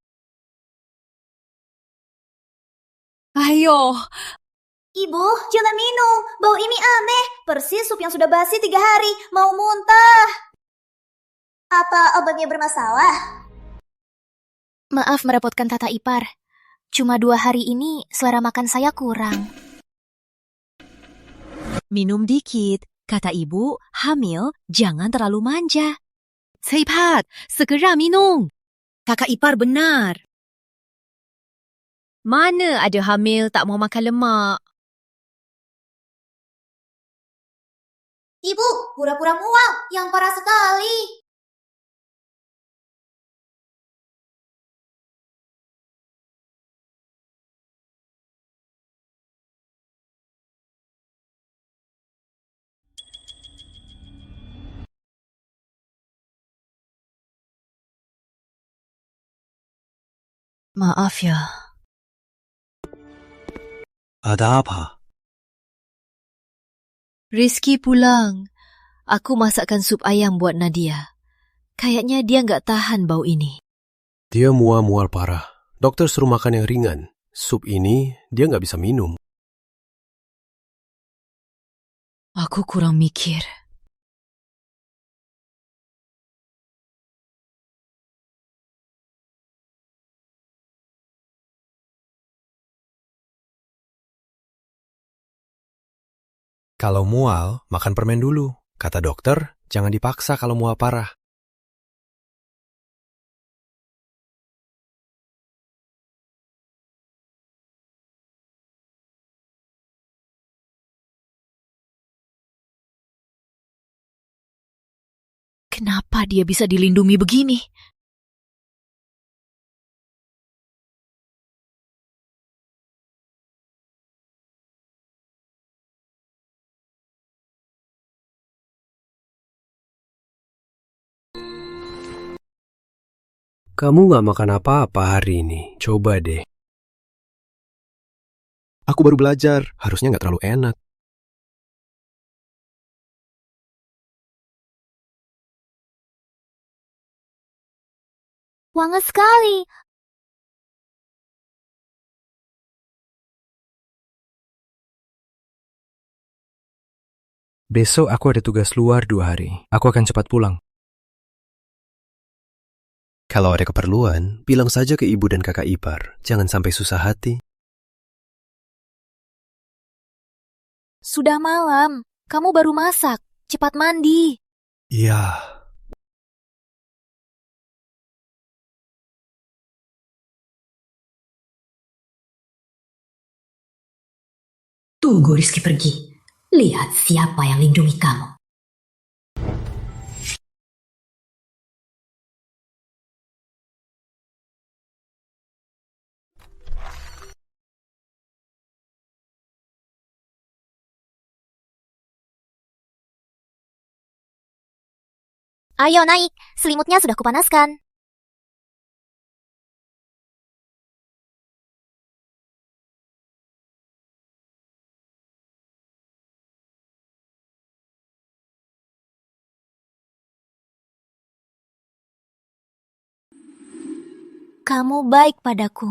Ayo. Ibu, jangan minum. Bau ini aneh. Persis sup yang sudah basi 3 hari. Mau muntah. Apa obatnya bermasalah? Maaf merepotkan tata ipar. Cuma 2 hari ini selera makan saya kurang. Minum dikit. Kata ibu, hamil jangan terlalu manja. Cepat, segera minum. Kakak ipar benar. Mana ada hamil tak mau makan lemak? Ibu, pura-pura mual. Yang parah sekali. Maaf ya. Ada apa? Rizky pulang. Aku masakkan sup ayam buat Nadia. Kayaknya dia nggak tahan bau ini. Dia mual-mual parah. Dokter suruh makan yang ringan. Sup ini dia nggak bisa minum. Aku kurang mikir. Kalau mual, makan permen dulu. Kata dokter, jangan dipaksa kalau mual parah. Kenapa dia bisa dilindungi begini? Kamu gak makan apa-apa hari ini. Coba deh. Aku baru belajar. Harusnya gak terlalu enak. Wangi sekali. Besok aku ada tugas luar 2 hari. Aku akan cepat pulang. Kalau ada keperluan, bilang saja ke ibu dan kakak ipar. Jangan sampai susah hati. Sudah malam, kamu baru masak. Cepat mandi. Iya. Tunggu Rizky pergi. Lihat siapa yang lindungi kamu. Ayo naik, selimutnya sudah kupanaskan. Kamu baik padaku.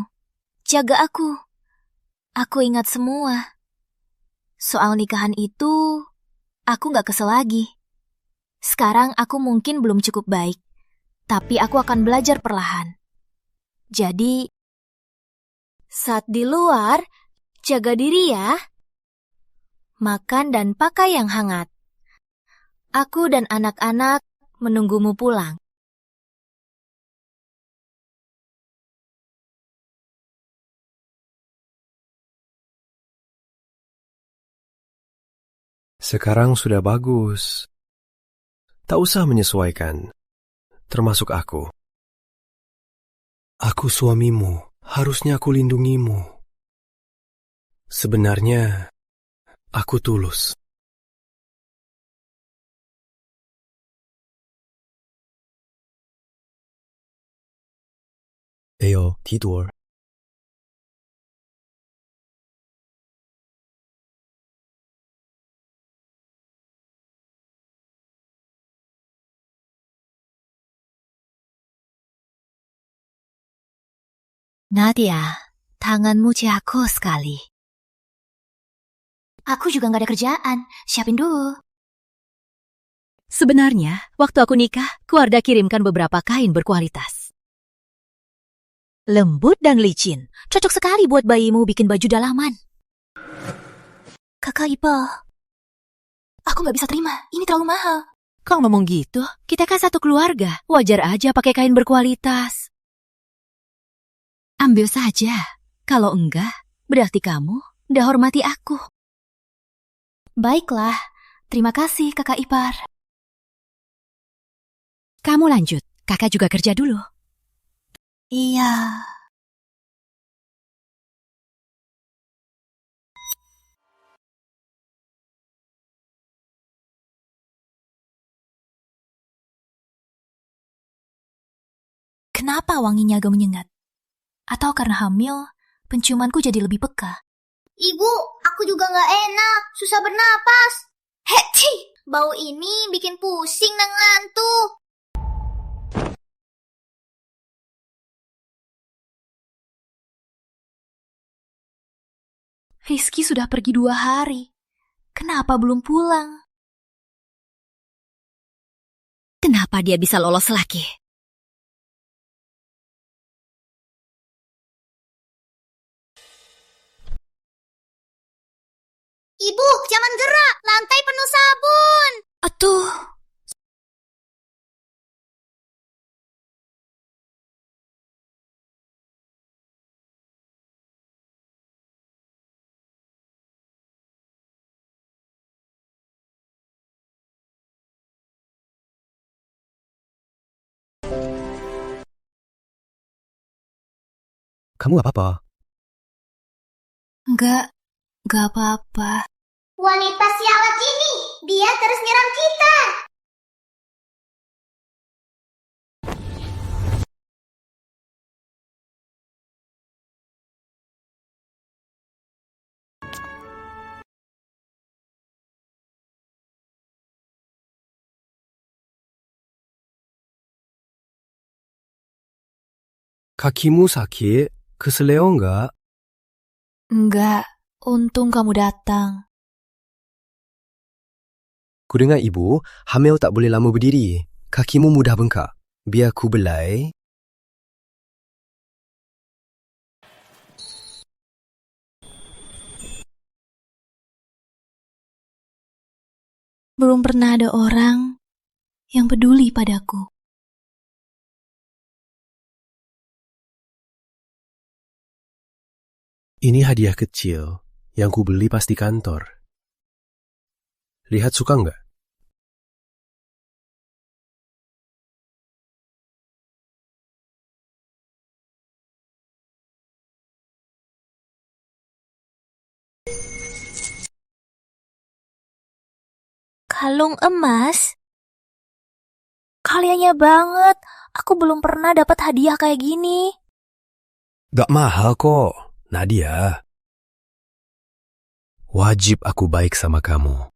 Jaga aku. Aku ingat semua. Soal nikahan itu, aku gak kesel lagi. Sekarang aku mungkin belum cukup baik, tapi aku akan belajar perlahan. Jadi, saat di luar, jaga diri ya. Makan dan pakai yang hangat. Aku dan anak-anak menunggumu pulang. Sekarang sudah bagus. Tak usah menyesuaikan. Termasuk aku. Aku suamimu. Harusnya aku lindungimu. Sebenarnya, aku tulus. Ayo, tidur. Nadia, tanganmu jago sekali. Aku juga gak ada kerjaan. Siapin dulu. Sebenarnya, waktu aku nikah, keluarga kirimkan beberapa kain berkualitas. Lembut dan licin. Cocok sekali buat bayimu bikin baju dalaman. Kakak Ipa, aku gak bisa terima. Ini terlalu mahal. Kau ngomong gitu? Kita kan satu keluarga. Wajar aja pakai kain berkualitas. Ambil saja. Kalau enggak, berarti kamu udah hormati aku. Baiklah. Terima kasih, Kakak Ipar. Kamu lanjut. Kakak juga kerja dulu. Iya. Kenapa wanginya agak menyengat? Atau karena hamil, penciumanku jadi lebih peka? Ibu, aku juga gak enak. Susah bernapas. Heci! Bau ini bikin pusing dan ngantuk. Rizky sudah pergi 2 hari. Kenapa belum pulang? Kenapa dia bisa lolos lagi? Ibu, jangan gerak. Lantai penuh sabun. Atuh. Kamu apa-apa? Enggak apa-apa. Wanita sialat ini, dia terus nyerang kita. Kakimu sakit? Keseleo nggak? Enggak, untung kamu datang. Kudengar ibu, hamil tak boleh lama berdiri. Kakimu mudah bengkak. Biar ku belai. Belum pernah ada orang yang peduli padaku. Ini hadiah kecil yang ku beli pas di kantor. Lihat suka nggak? Kalung emas? Kaliannya banget. Aku belum pernah dapat hadiah kayak gini. Gak mahal kok, Nadia. Wajib aku baik sama kamu.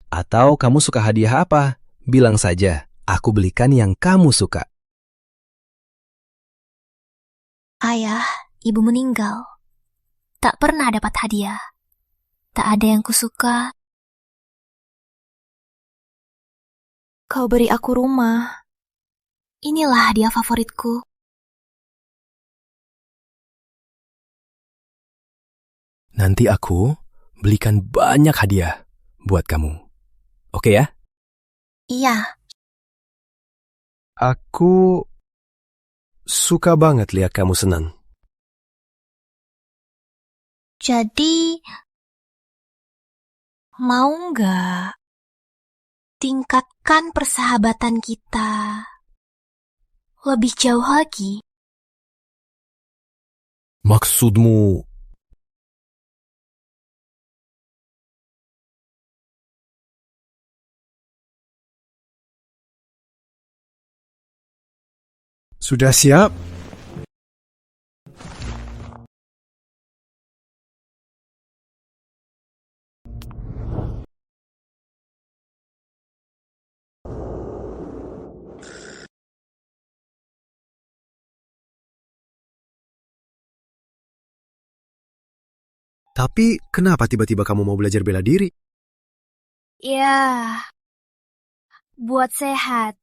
Atau kamu suka hadiah apa? Bilang saja, aku belikan yang kamu suka. Ayah, ibu meninggal. Tak pernah dapat hadiah. Tak ada yang kusuka. Kau beri aku rumah. Inilah hadiah favoritku. Nanti aku belikan banyak hadiah buat kamu. Oke ya? Iya. Aku suka banget lihat kamu senang. Jadi, mau nggak tingkatkan persahabatan kita lebih jauh lagi? Maksudmu sudah siap? Tapi kenapa tiba-tiba kamu mau belajar bela diri? Ya, buat sehat.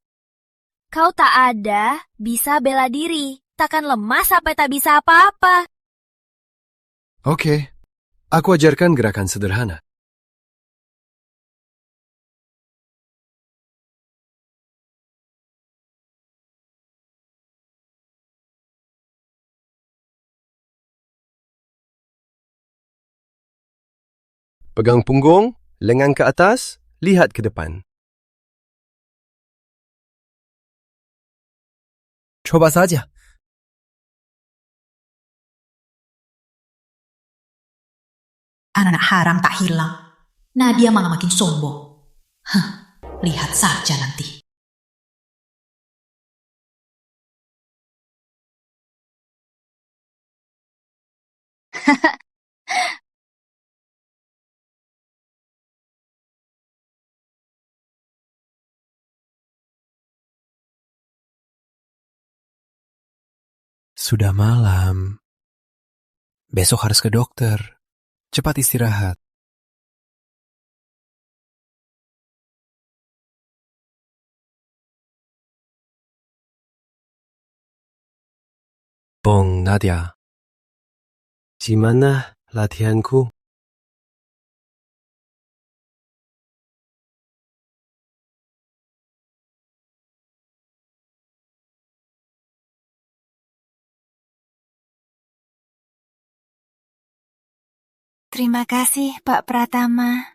Kau tak ada, bisa bela diri. Takkan lemah sampai tak bisa apa-apa. Oke, aku ajarkan gerakan sederhana. Pegang punggung, lengan ke atas, lihat ke depan. Coba saja. Anak haram tak hilang. Nadia malah makin sombong. Hah, lihat saja nanti. Sudah malam. Besok harus ke dokter. Cepat istirahat. Bong, Nadia. Gimana latihanku? Terima kasih, Pak Pratama.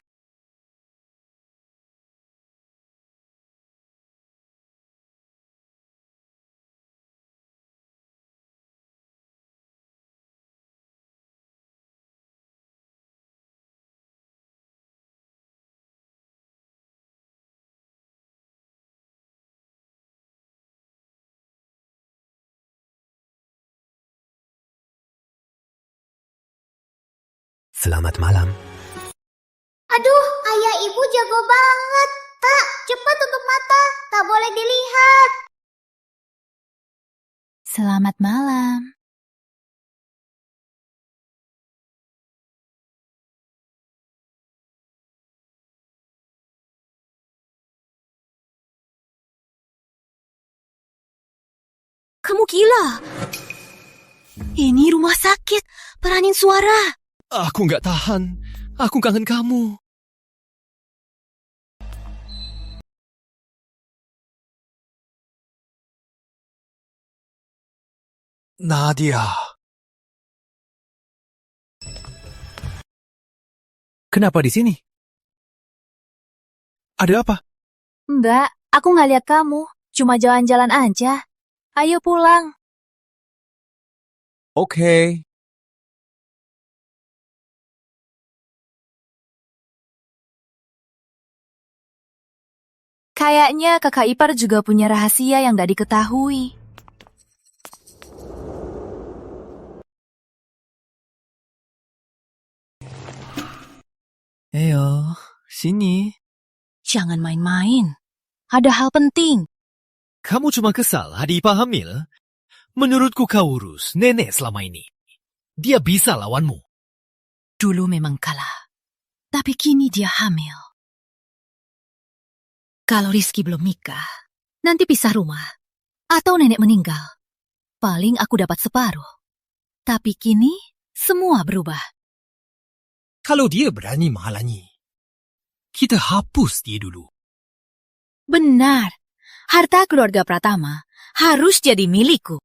Selamat malam. Aduh, ayah ibu jago banget. Tak, cepat tutup mata. Tak boleh dilihat. Selamat malam. Kamu gila. Ini rumah sakit. Peranin suara. Aku nggak tahan. Aku kangen kamu. Nadia. Kenapa di sini? Ada apa? Enggak, aku nggak lihat kamu. Cuma jalan-jalan aja. Ayo pulang. Oke. Kayaknya kakak ipar juga punya rahasia yang gak diketahui. Ayo, sini. Jangan main-main. Ada hal penting. Kamu cuma kesal adik ipar hamil? Menurutku kau urus nenek selama ini. Dia bisa lawanmu. Dulu memang kalah. Tapi kini dia hamil. Kalau Rizky belum nikah, nanti pisah rumah. Atau nenek meninggal. Paling aku dapat separuh. Tapi kini, semua berubah. Kalau dia berani menghalangi, kita hapus dia dulu. Benar. Harta keluarga Pratama harus jadi milikku.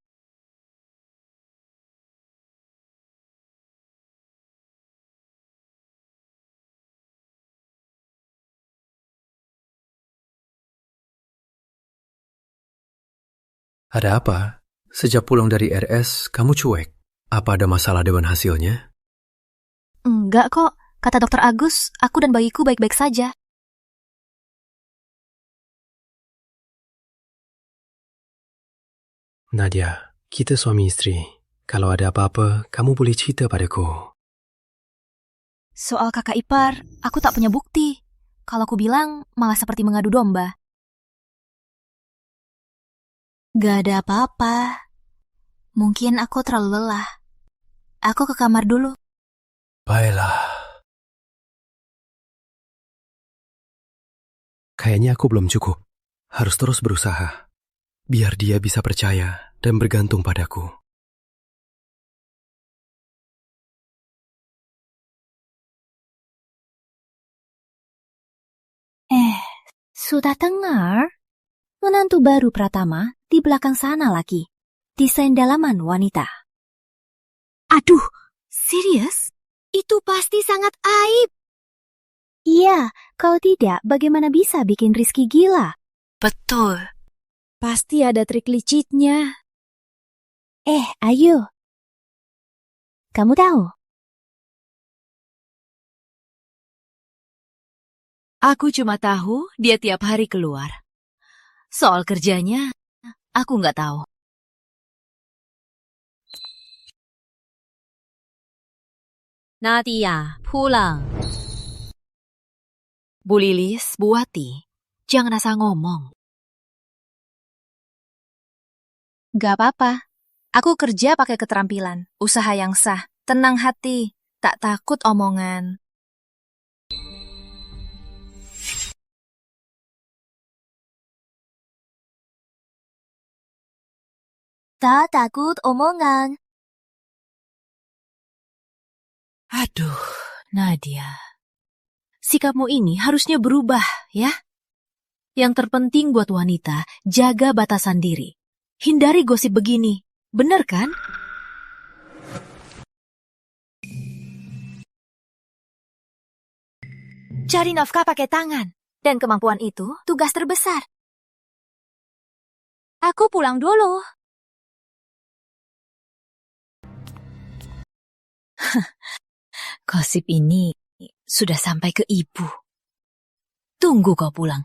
Ada apa? Sejak pulang dari RS, kamu cuek. Apa ada masalah dengan hasilnya? Enggak kok, kata dokter Agus, aku dan bayiku baik-baik saja. Nadia, kita suami istri. Kalau ada apa-apa, kamu boleh cerita padaku. Soal kakak ipar, aku tak punya bukti. Kalau aku bilang, malah seperti mengadu domba. Gak ada apa-apa. Mungkin aku terlalu lelah. Aku ke kamar dulu. Baiklah. Kayaknya aku belum cukup. Harus terus berusaha. Biar dia bisa percaya dan bergantung padaku. Sudah dengar? Menantu baru Pratama di belakang sana lagi. Desain dalaman wanita. Aduh, serius? Itu pasti sangat aib. Iya, kalau tidak bagaimana bisa bikin Rizky gila? Betul. Pasti ada trik liciknya. Ayo. Kamu tahu? Aku cuma tahu dia tiap hari keluar. Soal kerjanya, aku nggak tahu. Nadia, pulang. Bu Lilis, Bu Wati, jangan asal ngomong. Gak apa-apa. Aku kerja pakai keterampilan. Usaha yang sah. Tenang hati. Tak takut omongan. Tak takut omongan. Aduh, Nadia. Sikapmu ini harusnya berubah, ya? Yang terpenting buat wanita, jaga batasan diri. Hindari gosip begini. Bener kan? Cari nafkah pakai tangan. Dan kemampuan itu tugas terbesar. Aku pulang dulu. Gosip ini sudah sampai ke ibu. Tunggu kau pulang.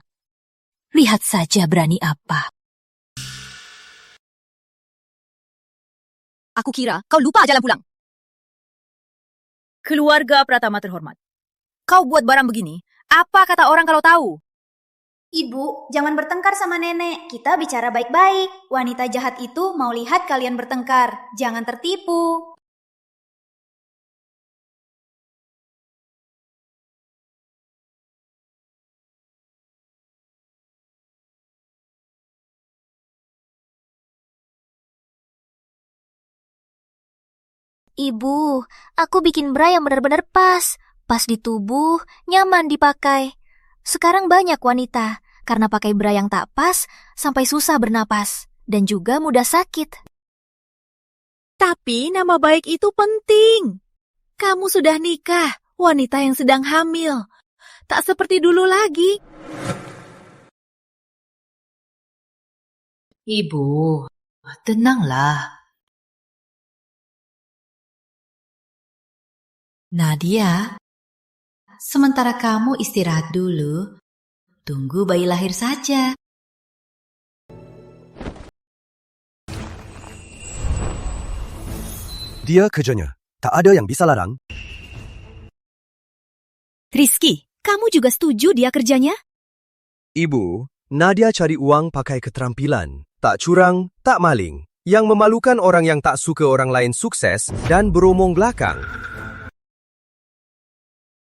Lihat saja berani apa. Aku kira kau lupa jalan pulang. Keluarga Pratama terhormat. Kau buat barang begini, apa kata orang kalau tahu? Ibu, jangan bertengkar sama nenek. Kita bicara baik-baik. Wanita jahat itu mau lihat kalian bertengkar. Jangan tertipu. Ibu, aku bikin bra yang benar-benar pas. Pas di tubuh, nyaman dipakai. Sekarang banyak wanita, karena pakai bra yang tak pas, sampai susah bernapas. Dan juga mudah sakit. Tapi nama baik itu penting. Kamu sudah nikah, wanita yang sedang hamil. Tak seperti dulu lagi. Ibu, tenanglah. Nadia, sementara kamu istirahat dulu, tunggu bayi lahir saja. Dia kerjanya. Tak ada yang bisa larang. Rizky, kamu juga setuju dia kerjanya? Ibu, Nadia cari uang pakai keterampilan. Tak curang, tak maling. Yang memalukan orang yang tak suka orang lain sukses dan beromong belakang.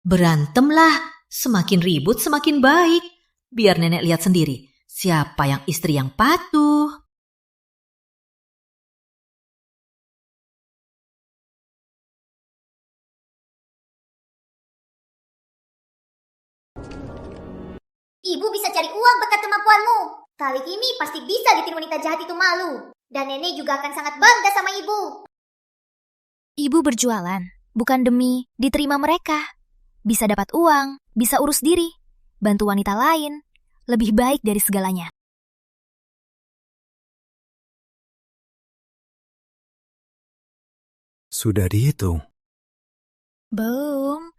Berantemlah, semakin ribut semakin baik. Biar nenek lihat sendiri, siapa yang istri yang patuh. Ibu bisa cari uang berkat kemampuanmu. Kali ini pasti bisa bikin wanita jahat itu malu. Dan nenek juga akan sangat bangga sama ibu. Ibu berjualan, bukan demi diterima mereka. Bisa dapat uang, bisa urus diri, bantu wanita lain, lebih baik dari segalanya. Sudah dihitung. Belum.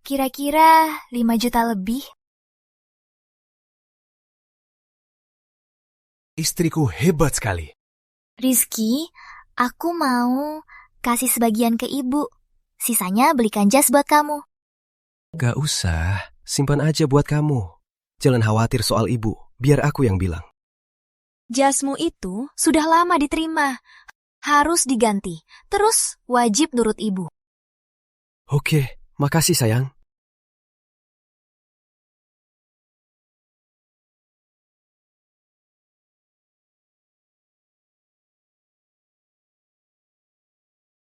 Kira-kira 5 juta lebih. Istriku hebat sekali. Rizky, aku mau kasih sebagian ke ibu. Sisanya belikan jas buat kamu. Gak usah, simpan aja buat kamu. Jangan khawatir soal ibu, biar aku yang bilang. Jasmu itu sudah lama diterima. Harus diganti. Terus wajib nurut ibu. Oke, makasih sayang.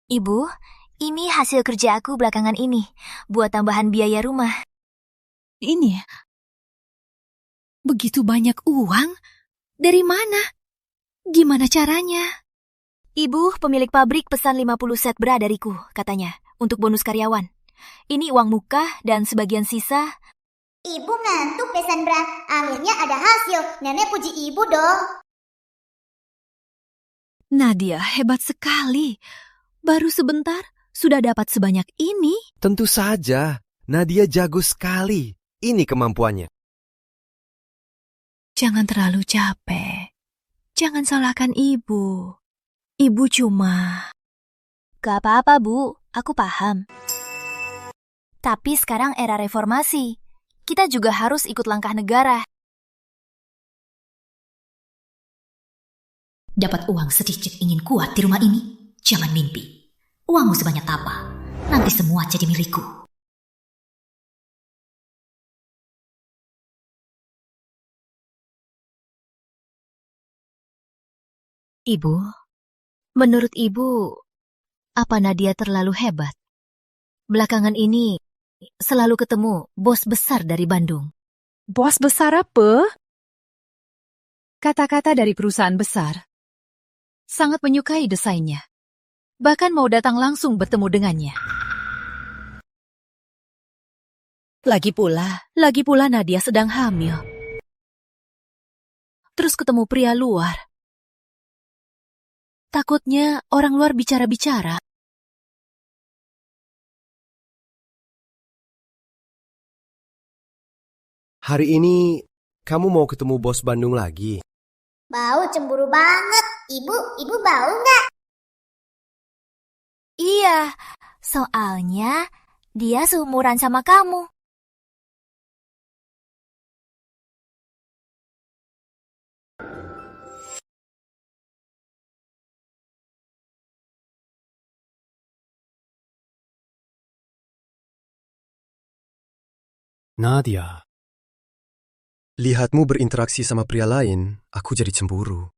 Ibu, ini hasil kerja aku belakangan ini. Buat tambahan biaya rumah. Ini, begitu banyak uang? Dari mana? Gimana caranya? Ibu, pemilik pabrik pesan 50 set bra dariku, katanya, untuk bonus karyawan. Ini uang muka dan sebagian sisa. Ibu ngantuk pesan bra. Akhirnya ada hasil. Nenek puji ibu dong. Nadia hebat sekali. Baru sebentar sudah dapat sebanyak ini. Tentu saja, Nadia jago sekali. Ini kemampuannya. Jangan terlalu capek. Jangan salahkan ibu. Ibu cuma... Gak apa-apa, Bu. Aku paham. Tapi sekarang era reformasi. Kita juga harus ikut langkah negara. Dapat uang sedikit ingin kuat di rumah ini? Jangan mimpi. Uangmu sebanyak apa? Nanti semua jadi milikku. Ibu, menurut ibu, apa Nadia terlalu hebat? Belakangan ini selalu ketemu bos besar dari Bandung. Bos besar apa? Kata-kata dari perusahaan besar. Sangat menyukai desainnya. Bahkan mau datang langsung bertemu dengannya. Lagi pula Nadia sedang hamil. Terus ketemu pria luar. Takutnya orang luar bicara-bicara. Hari ini kamu mau ketemu bos Bandung lagi? Bau cemburu banget. Ibu bau nggak? Iya, soalnya dia seumuran sama kamu. Nadia. Lihatmu berinteraksi sama pria lain, aku jadi cemburu.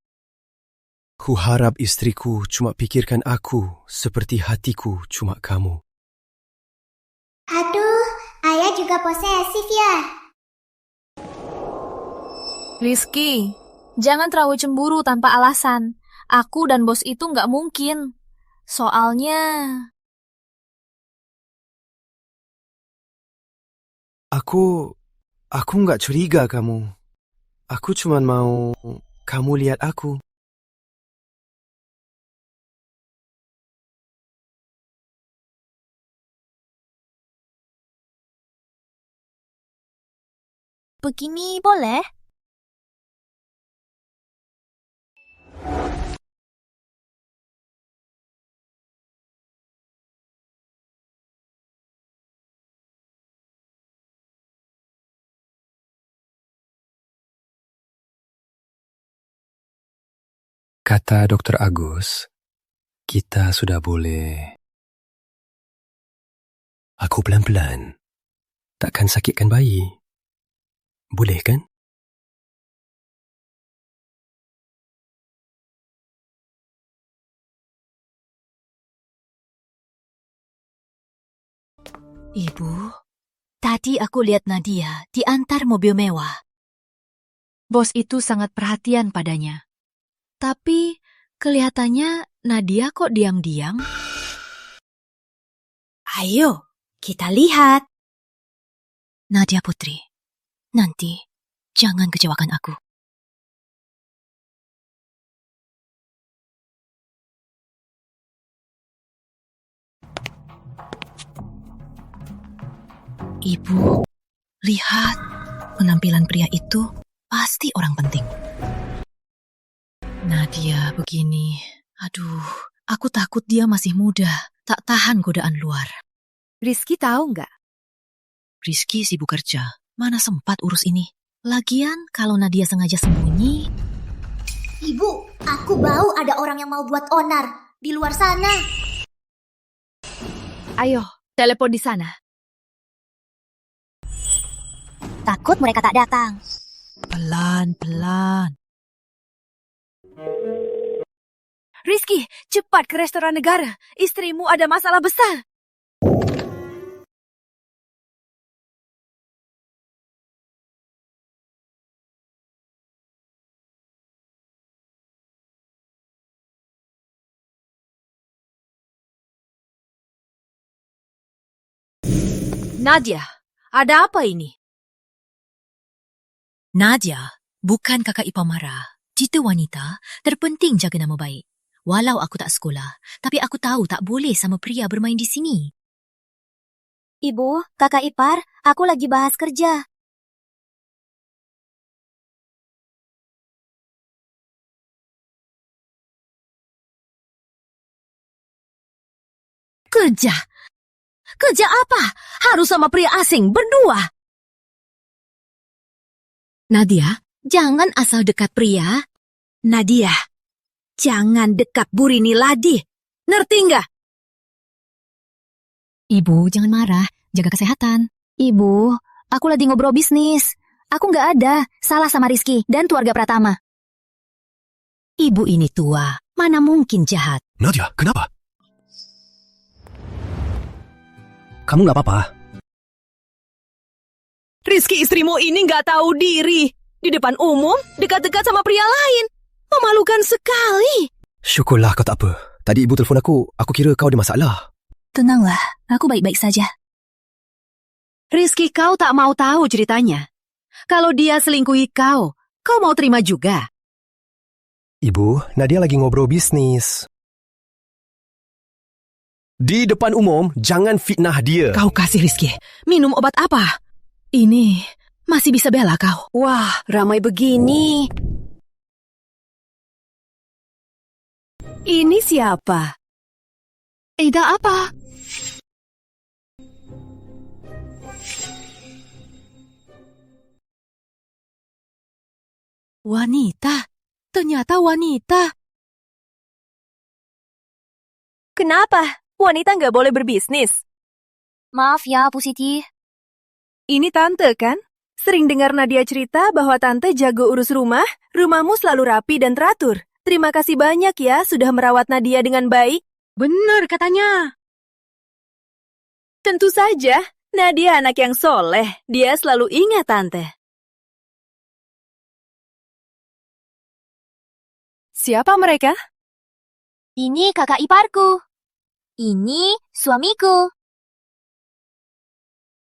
Kuharap istriku cuma pikirkan aku seperti hatiku cuma kamu. Aduh, ayah juga posesif ya. Rizky, jangan terlalu cemburu tanpa alasan. Aku dan bos itu nggak mungkin. Soalnya... Aku nggak curiga kamu. Aku cuma mau kamu lihat aku. Begini boleh? Kata Dokter Agus, kita sudah boleh. Aku pelan-pelan. Takkan sakitkan bayi. Boleh kan? Ibu, tadi aku lihat Nadia di antar mobil mewah. Bos itu sangat perhatian padanya. Tapi kelihatannya Nadia kok diam-diam. Ayo, kita lihat. Nadia Putri, nanti jangan kecewakan aku. Ibu, lihat. Penampilan pria itu pasti orang penting. Nadia begini. Aduh, aku takut dia masih muda. Tak tahan godaan luar. Rizky tahu nggak? Rizky sibuk kerja. Mana sempat urus ini? Lagian kalau Nadia sengaja sembunyi... Ibu, aku bau ada orang yang mau buat onar di luar sana. Ayo, telepon di sana. Takut mereka tak datang. Pelan-pelan. Rizky, cepat ke restoran negara. Istrimu ada masalah besar. Nadia, ada apa ini? Nadia, bukan kakak ipar marah. Cita wanita, terpenting jaga nama baik. Walau aku tak sekolah, tapi aku tahu tak boleh sama pria bermain di sini. Ibu, kakak ipar, aku lagi bahas kerja. Kerja? Kerja apa? Harus sama pria asing berdua. Nadia, jangan asal dekat pria. Nadia, jangan dekat Burini Ladi. Ngerti nggak? Ibu, jangan marah. Jaga kesehatan. Ibu, aku lagi ngobrol bisnis. Aku nggak ada salah sama Rizky dan keluarga Pratama. Ibu ini tua. Mana mungkin jahat. Nadia, kenapa? Kamu nggak apa-apa? Rizky istrimu ini nggak tahu diri. Di depan umum, dekat-dekat sama pria lain. Memalukan sekali. Syukurlah kau tak apa. Tadi ibu telefon aku kira kau ada masalah. Tenanglah, aku baik-baik saja. Rizky, kau tak mau tahu ceritanya. Kalau dia selingkuhi kau mau terima juga? Ibu, Nadia lagi ngobrol bisnis. Di depan umum, jangan fitnah dia. Kau kasih Rizky minum obat apa? Ini masih bisa bela kau. Wah, ramai begini. Ini siapa? Ida apa? Wanita. Ternyata wanita. Kenapa? Wanita nggak boleh berbisnis? Maaf ya, Bu Siti. Ini tante kan? Sering dengar Nadia cerita bahwa tante jago urus rumah, rumahmu selalu rapi dan teratur. Terima kasih banyak ya sudah merawat Nadia dengan baik. Benar katanya. Tentu saja, Nadia anak yang soleh. Dia selalu ingat tante. Siapa mereka? Ini kakak iparku. Ini suamiku.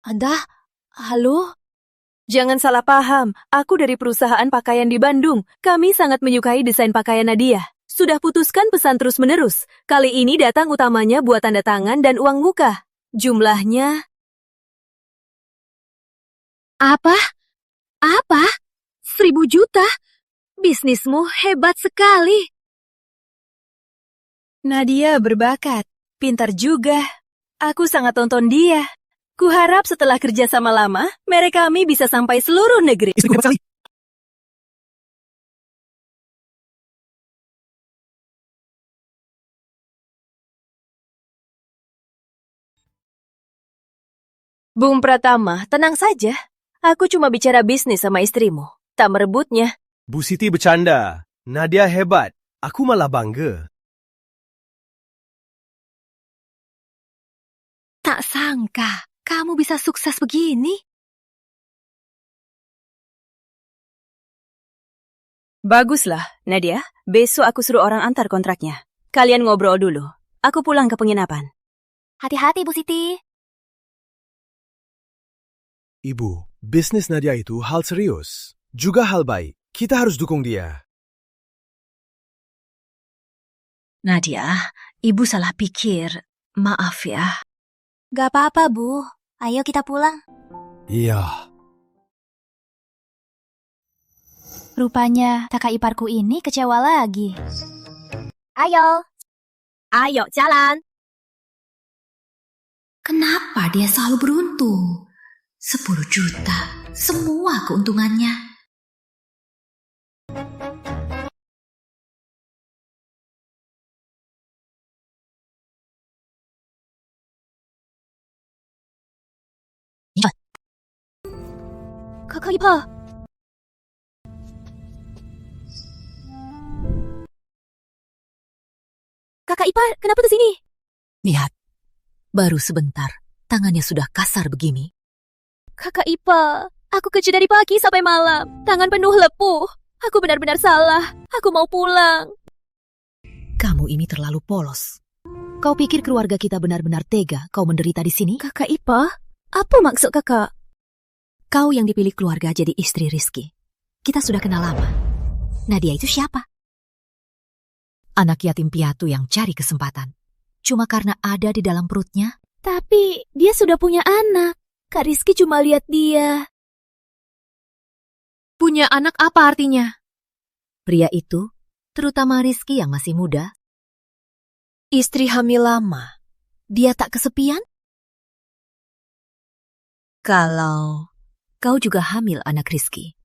Anda, halo? Jangan salah paham, aku dari perusahaan pakaian di Bandung. Kami sangat menyukai desain pakaian Nadia. Sudah putuskan pesan terus-menerus. Kali ini datang utamanya buat tanda tangan dan uang muka. Jumlahnya... Apa? 1.000 juta? Bisnismu hebat sekali. Nadia berbakat, pintar juga. Aku sangat tonton dia. Kuharap setelah kerja sama lama, merek kami bisa sampai seluruh negeri. Bung Pratama, tenang saja. Aku cuma bicara bisnis sama istrimu, tak merebutnya. Bu Siti bercanda. Nadia hebat. Aku malah bangga. Tak sangka kamu bisa sukses begini. Baguslah, Nadia. Besok aku suruh orang antar kontraknya. Kalian ngobrol dulu. Aku pulang ke penginapan. Hati-hati, Bu Siti. Ibu, bisnis Nadia itu hal serius. Juga hal baik. Kita harus dukung dia. Nadia, ibu salah pikir. Maaf ya. Gak apa-apa, Bu. Ayo kita pulang. Iya. Rupanya kakak iparku ini kecewa lagi. Ayo. Ayo, jalan. Kenapa dia selalu beruntung? 10 juta, semua keuntungannya. Kakak ipar. Kakak ipar, kenapa ke sini? Lihat, baru sebentar, tangannya sudah kasar begini. Kakak ipar, aku kerja dari pagi sampai malam. Tangan penuh lepuh. Aku benar-benar salah. Aku mau pulang. Kamu ini terlalu polos. Kau pikir keluarga kita benar-benar tega kau menderita di sini? Kakak ipar, apa maksud kakak? Kau yang dipilih keluarga jadi istri Rizky. Kita sudah kenal lama. Nadia itu siapa? Anak yatim piatu yang cari kesempatan. Cuma karena ada di dalam perutnya. Tapi dia sudah punya anak. Kak Rizky cuma lihat dia. Punya anak apa artinya? Pria itu, terutama Rizky yang masih muda. Istri hamil lama. Dia tak kesepian? Kalau kau juga hamil anak Rizky.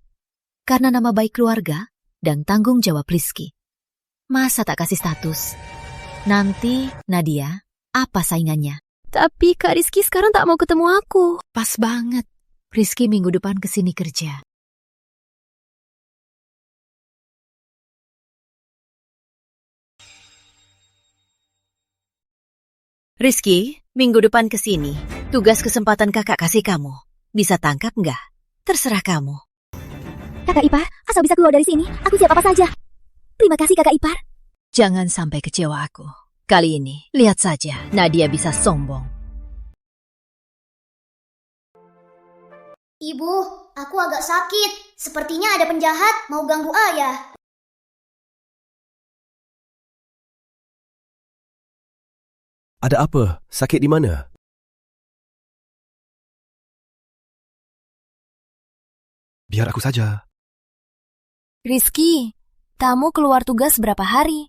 Karena nama baik keluarga dan tanggung jawab Rizky. Masa tak kasih status? Nanti, Nadia, apa saingannya? Tapi Kak Rizky sekarang tak mau ketemu aku. Pas banget. Rizky minggu depan kesini kerja. Rizky, minggu depan kesini. Tugas kesempatan kakak kasih kamu. Bisa tangkap nggak? Terserah kamu. Kakak ipar, asal bisa keluar dari sini, aku siap apa saja. Terima kasih kakak ipar. Jangan sampai kecewa aku. Kali ini, lihat saja, Nadia bisa sombong. Ibu, aku agak sakit. Sepertinya ada penjahat mau ganggu ayah. Ada apa? Sakit di mana? Biar aku saja. Rizky, kamu keluar tugas berapa hari?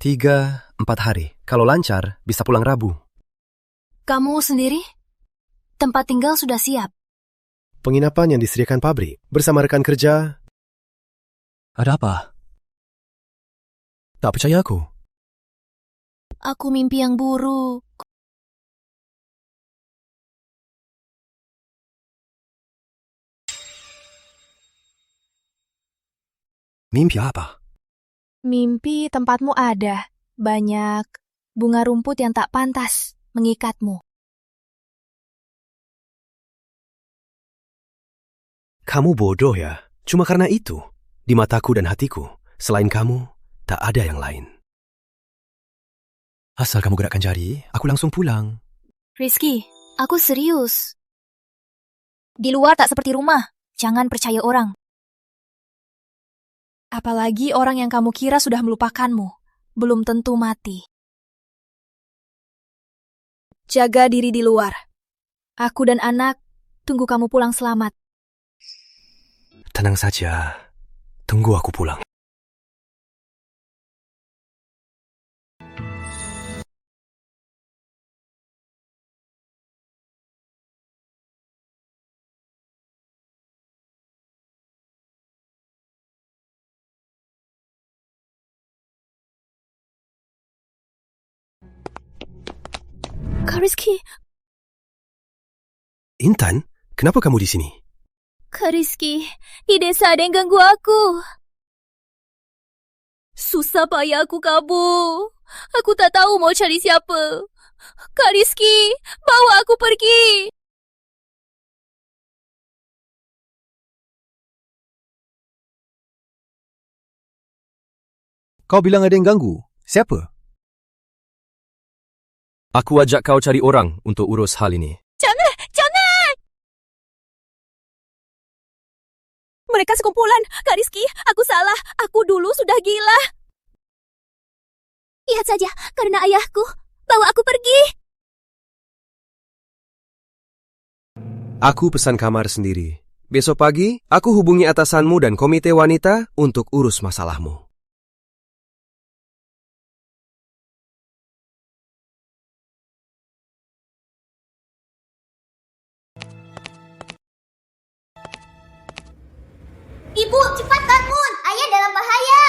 3-4 hari. Kalau lancar, bisa pulang Rabu. Kamu sendiri? Tempat tinggal sudah siap. Penginapan yang disediakan pabrik bersama rekan kerja. Ada apa? Tak percaya aku? Aku mimpi yang buruk. Mimpi apa? Mimpi tempatmu ada. Banyak bunga rumput yang tak pantas mengikatmu. Kamu bodoh ya. Cuma karena itu, di mataku dan hatiku, selain kamu, tak ada yang lain. Asal kamu gerakkan jari, aku langsung pulang. Rizky, aku serius. Di luar tak seperti rumah. Jangan percaya orang. Apalagi orang yang kamu kira sudah melupakanmu. Belum tentu mati. Jaga diri di luar. Aku dan anak tunggu kamu pulang selamat. Tenang saja. Tunggu aku pulang. Kak Rizky, Intan, kenapa kamu di sini? Kak Rizky, di desa ada yang ganggu aku. Susah payah aku kabur. Aku tak tahu mau cari siapa. Kak Rizky, bawa aku pergi. Kau bilang ada yang ganggu. Siapa? Aku ajak kau cari orang untuk urus hal ini. Jangan, jangan! Mereka sekumpulan. Kak Rizky, aku salah. Aku dulu sudah gila. Lihat saja, karena ayahku. Bawa aku pergi. Aku pesan kamar sendiri. Besok pagi, aku hubungi atasanmu dan komite wanita untuk urus masalahmu. Ibu, cepat bangun. Ayah dalam bahaya.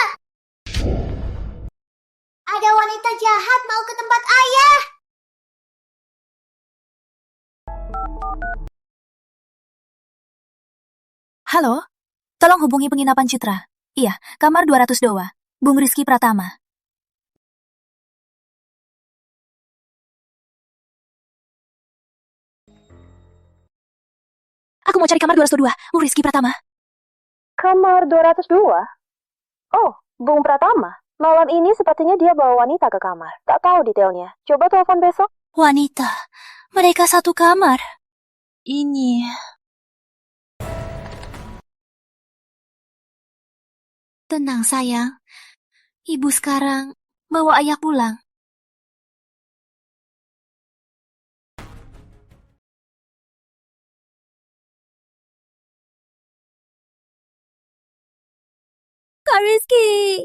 Ada wanita jahat mau ke tempat ayah. Halo, tolong hubungi penginapan Citra. Iya, kamar 202, Bung Rizky Pratama. Aku mau cari kamar 202, Bung Rizky Pratama. Kamar 202? Oh, Bung Pratama. Malam ini sepertinya dia bawa wanita ke kamar. Tak tahu detailnya. Coba telepon besok. Wanita, mereka satu kamar. Ini... Tenang sayang, ibu sekarang bawa ayah pulang. Kak Rizky!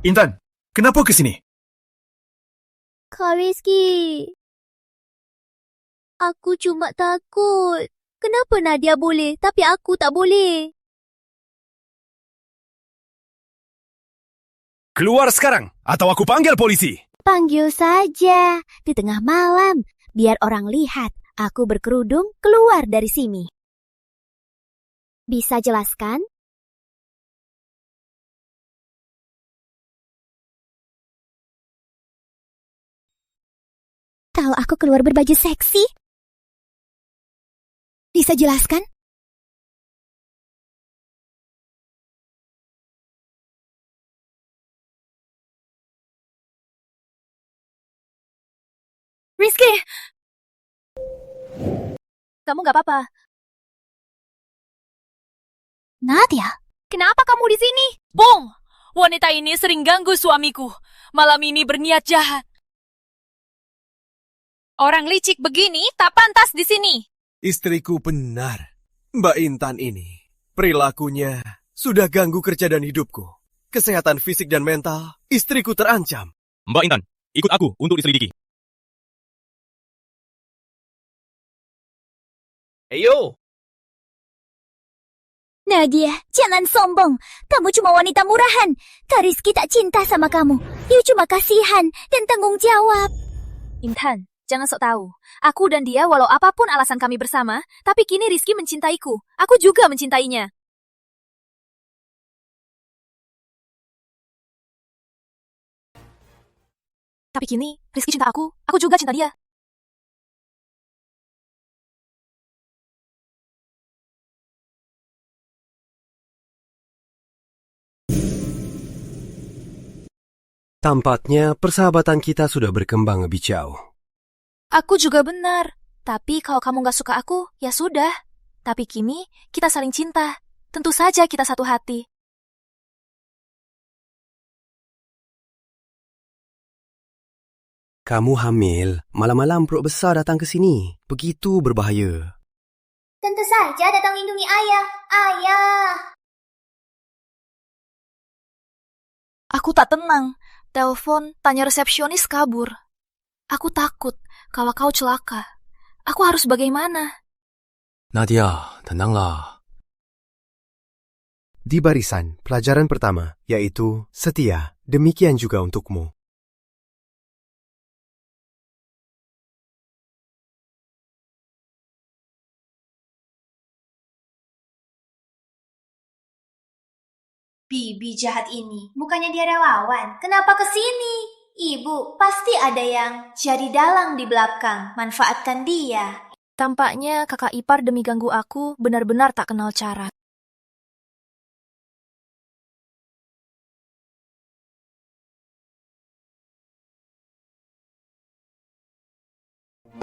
Intan, kenapa ke sini? Kak Rizky. Aku cuma takut. Kenapa Nadia boleh, tapi aku tak boleh? Keluar sekarang, atau aku panggil polisi. Panggil saja di tengah malam, biar orang lihat aku berkerudung keluar dari sini. Bisa jelaskan? Kalau aku keluar berbaju seksi? Bisa jelaskan? Rizky! kamu gak apa-apa. Nadia, Kenapa kamu di sini? Bong! Wanita ini sering ganggu suamiku. Malam ini berniat jahat. Orang licik begini tak pantas di sini. Istriku benar. Mbak Intan ini, perilakunya sudah ganggu kerja dan hidupku. Kesehatan fisik dan mental, istriku terancam. Mbak Intan, ikut aku untuk diselidiki. Ayo! Nadia, jangan sombong. Kamu cuma wanita murahan. Kak Rizky tak cinta sama kamu. Dia cuma kasihan dan tanggung jawab. Intan, jangan sok tahu. Aku dan dia walau apapun alasan kami bersama, tapi kini Rizky mencintaiku. Aku juga mencintainya. Tapi kini Rizky cinta aku juga cinta dia. Tampaknya persahabatan kita sudah berkembang lebih jauh. Aku juga benar. Tapi kalau kamu gak suka aku, ya sudah. Tapi kini kita saling cinta. Tentu saja kita satu hati. Kamu hamil, malam-malam perut besar datang ke sini. Begitu berbahaya. Tentu saja datang lindungi ayah. Ayah! Aku tak tenang. Telepon, tanya resepsionis kabur. Aku takut kalau kau celaka. Aku harus bagaimana? Nadia, tenanglah. Di barisan, pelajaran pertama, yaitu setia. Demikian juga untukmu. Bibi jahat ini, bukannya dia relawan. Kenapa ke sini? Ibu, pasti ada yang jadi dalang di belakang. Manfaatkan dia. Tampaknya kakak ipar demi ganggu aku benar-benar tak kenal cara.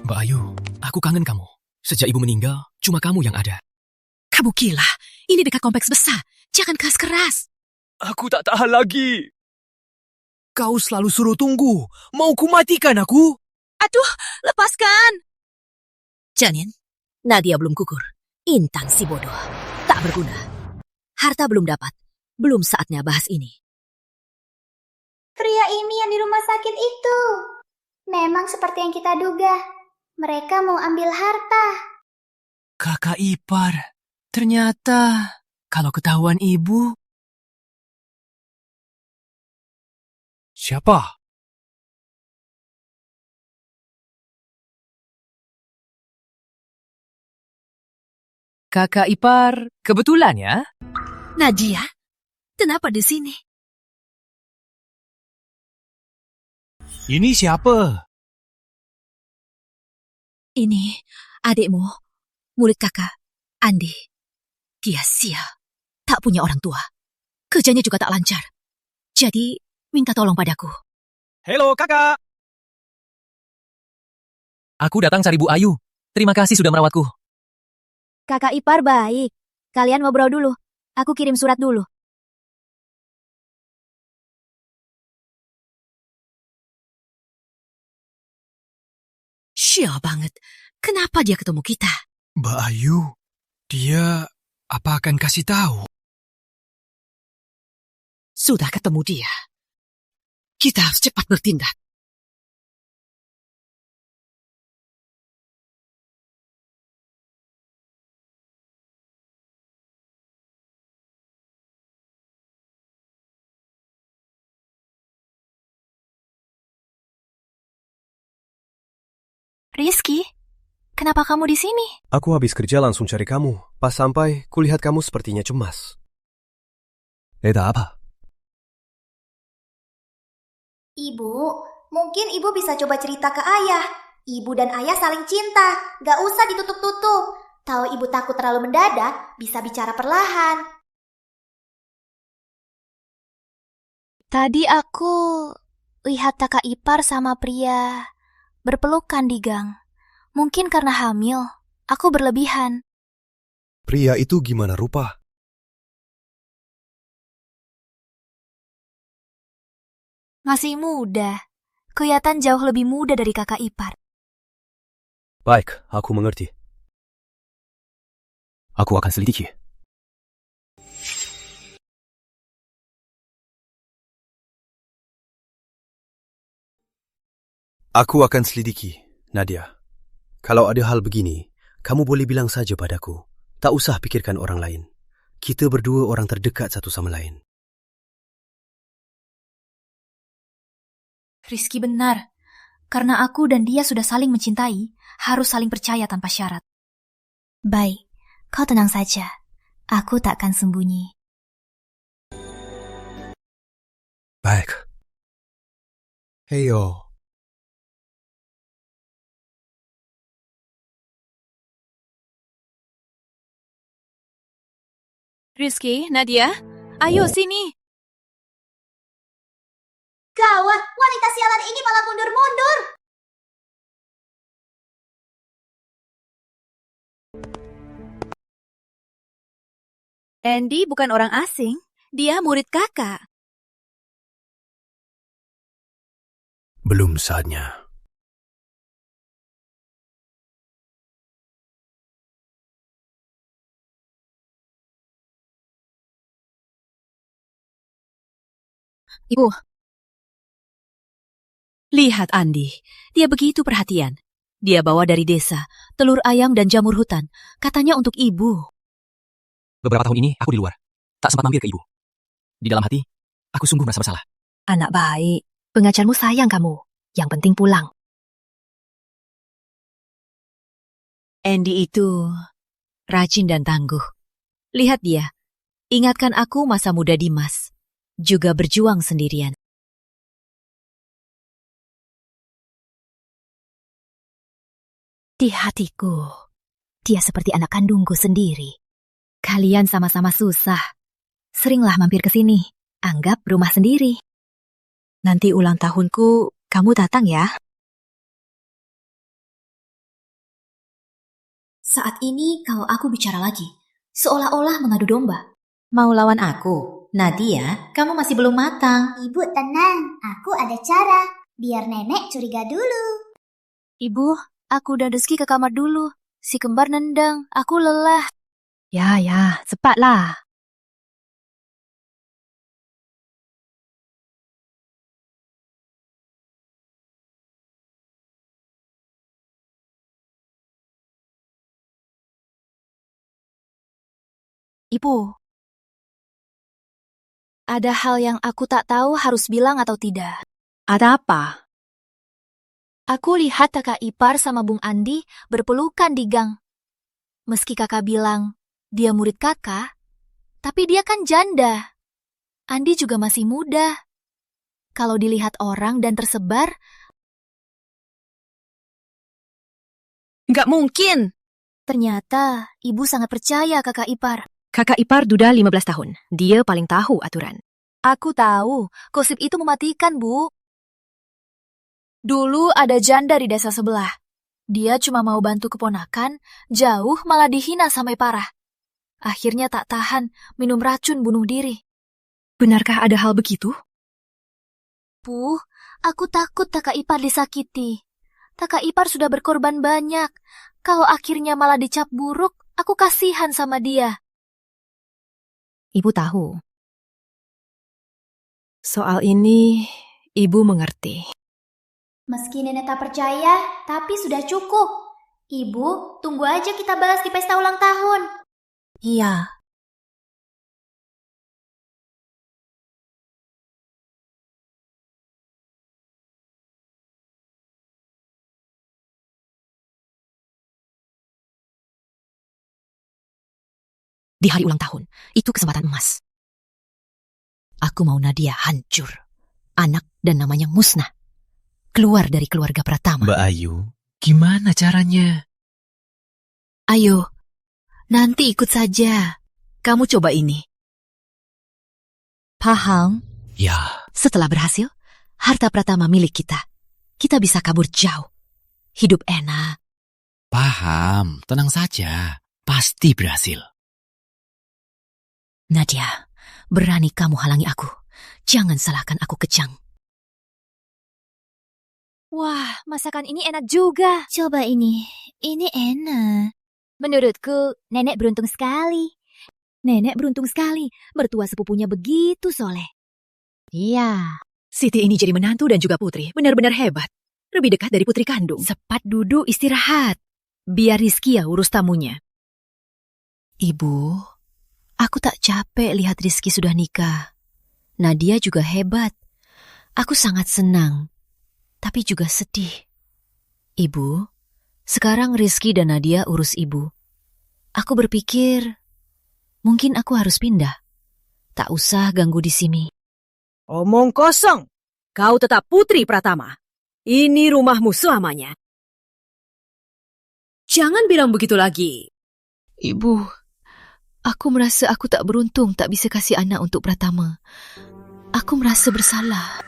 Mbak Ayu, aku kangen kamu. Sejak ibu meninggal, cuma kamu yang ada. Kamu gila, ini dekat kompleks besar. Jangan keras-keras. Aku tak tahan lagi. Kau selalu suruh tunggu. Mau ku matikan aku? Aduh, lepaskan. Janin, Nadia belum gugur. Intan si bodoh. Tak berguna. Harta belum dapat. Belum saatnya bahas ini. Pria ini yang di rumah sakit itu. Memang seperti yang kita duga. Mereka mau ambil harta. Kakak ipar. Ternyata, kalau ketahuan ibu... Siapa? Kakak ipar, kebetulan ya? Nadia, kenapa di sini? Ini siapa? Ini adikmu, murid kakak, Andi. Dia sial, tak punya orang tua. Kerjanya juga tak lancar. Jadi, minta tolong padaku. Halo kakak. Aku datang cari Bu Ayu. Terima kasih sudah merawatku. Kakak ipar baik. Kalian ngobrol dulu. Aku kirim surat dulu. Sial banget. Kenapa dia ketemu kita? Mbak Ayu, dia apa akan kasih tahu? Sudah ketemu dia. Kita harus cepat bertindak. Rizky, kenapa kamu di sini? Aku habis kerja langsung cari kamu. Pas sampai, kulihat kamu sepertinya cemas. Ada apa? Ibu, mungkin ibu bisa coba cerita ke ayah. Ibu dan ayah saling cinta. Gak usah ditutup-tutup. Kalau ibu takut terlalu mendadak, bisa bicara perlahan. Tadi aku lihat kakak ipar sama pria berpelukan di gang. Mungkin karena hamil. Aku berlebihan. Pria itu gimana rupa? Masih muda. Kelihatan jauh lebih muda dari kakak ipar. Baik, aku mengerti. Aku akan selidiki. Aku akan selidiki, Nadia. Kalau ada hal begini, kamu boleh bilang saja padaku. Tak usah pikirkan orang lain. Kita berdua orang terdekat satu sama lain. Rizky benar. Karena aku dan dia sudah saling mencintai, harus saling percaya tanpa syarat. Baik, kau tenang saja. Aku tak akan sembunyi. Baik. Heyo. Rizky, Nadia, ayo sini. Gawat, wanita sialan ini malah mundur-mundur. Andy bukan orang asing, dia murid kakak. Belum saatnya. Ibu. Lihat Andi, dia begitu perhatian. Dia bawa dari desa, telur ayam dan jamur hutan. Katanya untuk ibu. Beberapa tahun ini aku di luar. Tak sempat mampir ke ibu. Di dalam hati, aku sungguh merasa bersalah. Anak baik, pengacarmu sayang kamu. Yang penting pulang. Andy itu rajin dan tangguh. Lihat dia, ingatkan aku masa muda Dimas. Juga berjuang sendirian. Di hatiku, dia seperti anak kandungku sendiri. Kalian sama-sama susah. Seringlah mampir ke sini. Anggap rumah sendiri. Nanti ulang tahunku, kamu datang ya. Saat ini kalau aku bicara lagi, seolah-olah mengadu domba. Mau lawan aku? Nadia, kamu masih belum matang. Ibu tenang, aku ada cara. Biar nenek curiga dulu. Ibu, aku dan Rizky ke kamar dulu. Si kembar nendang, aku lelah. Ya, cepatlah. Ibu, ada hal yang aku tak tahu harus bilang atau tidak. Ada apa? Aku lihat kakak ipar sama Bung Andi berpelukan di gang. Meski kakak bilang dia murid kakak, tapi dia kan janda. Andi juga masih muda. Kalau dilihat orang dan tersebar, Nggak mungkin. ternyata ibu sangat percaya kakak ipar. Kakak ipar duda 15 tahun. Dia paling tahu aturan. Aku tahu, gosip itu mematikan, Bu. Dulu ada janda di desa sebelah. Dia cuma mau bantu keponakan, jauh malah dihina sampai parah. Akhirnya tak tahan, minum racun bunuh diri. Benarkah ada hal begitu? Bu, aku takut kakak ipar disakiti. Kakak ipar sudah berkorban banyak. Kalau akhirnya malah dicap buruk, aku kasihan sama dia. Ibu tahu. Soal ini, ibu mengerti. Meski nenek tak percaya, tapi sudah cukup. Ibu, tunggu aja kita bahas di pesta ulang tahun. Iya. Di hari ulang tahun, itu kesempatan emas. Aku mau Nadia hancur. Anak dan namanya musnah. Keluar dari keluarga Pratama. Mbak Ayu, gimana caranya? Ayo, nanti ikut saja. Kamu coba ini. Paham? Ya. Setelah berhasil, harta Pratama milik kita. Kita bisa kabur jauh. Hidup enak. Paham, tenang saja. Pasti berhasil. Nadia, berani kamu halangi aku. Jangan salahkan aku kejang. Wah, masakan ini enak juga. Coba ini enak. Menurutku, nenek beruntung sekali. Nenek beruntung sekali, mertua sepupunya begitu soleh. Iya, Siti ini jadi menantu dan juga putri. Benar-benar hebat. Lebih dekat dari putri kandung. Cepat duduk istirahat. Biar Rizky ya urus tamunya. Ibu, aku tak capek lihat Rizky sudah nikah. Nadia juga hebat. Aku sangat senang, tapi juga sedih. Ibu, sekarang Rizky dan Nadia urus ibu. Aku berpikir, mungkin aku harus pindah. Tak usah ganggu di sini. Omong kosong. Kau tetap Putri Pratama. Ini rumahmu selamanya. Jangan bilang begitu lagi. Ibu, aku merasa aku tak beruntung tak bisa kasih anak untuk Pratama. Aku merasa bersalah.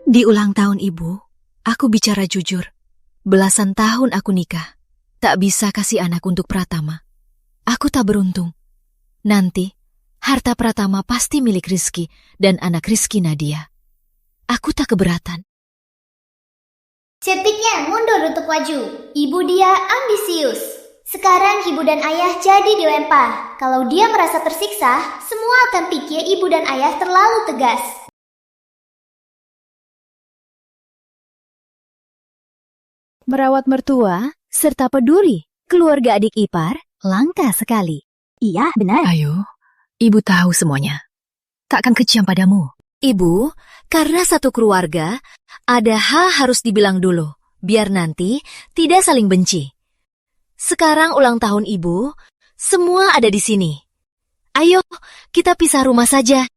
Di ulang tahun ibu, aku bicara jujur. Belasan tahun aku nikah. Tak bisa kasih anak untuk Pratama. Aku tak beruntung. Nanti, harta Pratama pasti milik Rizky dan anak Rizky Nadia. Aku tak keberatan. Cetiknya mundur untuk maju. Ibu dia ambisius. Sekarang ibu dan ayah jadi dilempar. Kalau dia merasa tersiksa, semua akan pikir ibu dan ayah terlalu tegas. Merawat mertua serta peduli keluarga adik ipar langka sekali. Iya, benar. Ayo, ibu tahu semuanya. Takkan kejam padamu. Ibu, karena satu keluarga, ada hal harus dibilang dulu, biar nanti tidak saling benci. Sekarang ulang tahun ibu, semua ada di sini. Ayo, kita pisah rumah saja.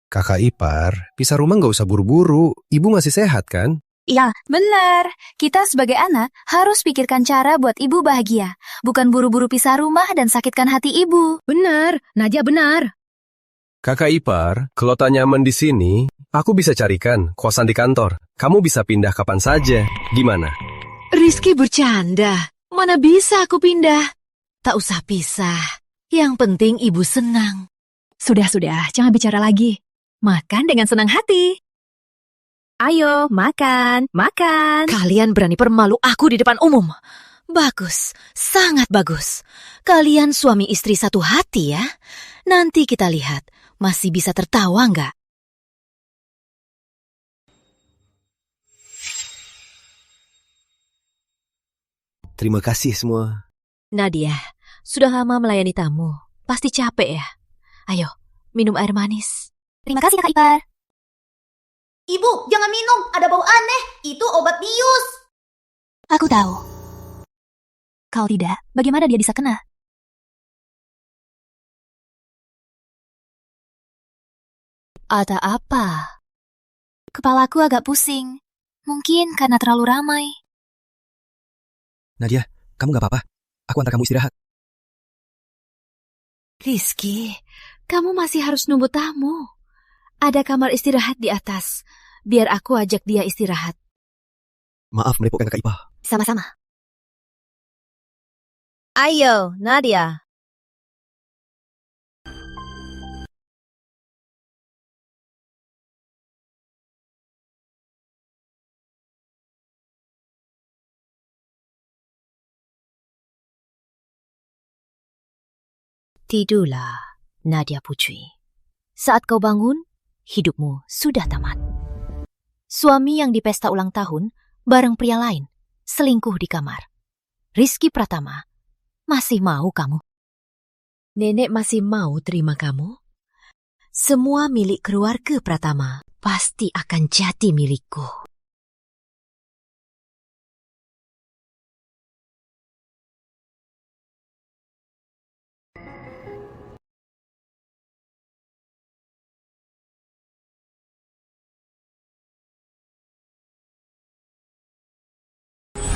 Kakak ipar, pisah rumah nggak usah buru-buru. Ibu masih sehat kan? Iya, benar. Kita sebagai anak harus pikirkan cara buat ibu bahagia. Bukan buru-buru pisah rumah dan sakitkan hati ibu. Benar, Nadia benar. Kakak ipar, kalau tak nyaman di sini, aku bisa carikan kosan di kantor. Kamu bisa pindah kapan saja. Gimana? Rizky bercanda. Mana bisa aku pindah? Tak usah pisah. Yang penting ibu senang. Sudah, jangan bicara lagi. Makan dengan senang hati. Ayo, makan. Kalian berani permalu aku di depan umum. Bagus, sangat bagus. Kalian suami istri satu hati ya. Nanti kita lihat, masih bisa tertawa nggak? Terima kasih semua. Nadia, sudah lama melayani tamu. Pasti capek ya? Ayo, minum air manis. Terima kasih, Kakak Ipar. Ibu, jangan minum. Ada bau aneh. Itu obat bius. Aku tahu. Kalau tidak, bagaimana dia bisa kena? Ada apa? Kepalaku agak pusing. Mungkin karena terlalu ramai. Nadia, kamu gak apa-apa? Aku antar kamu istirahat. Rizky, kamu masih harus nunggu tamu. Ada kamar istirahat di atas. Biar aku ajak dia istirahat. Maaf merepotkan Kakak Ipah. Sama-sama. Ayo, Nadia. Tidurlah, Nadia Putri. Saat kau bangun, hidupmu sudah tamat. Suami yang di pesta ulang tahun bareng pria lain selingkuh di kamar. Rizky Pratama, masih mau kamu? Nenek masih mau terima kamu? Semua milik keluarga Pratama pasti akan jadi milikku.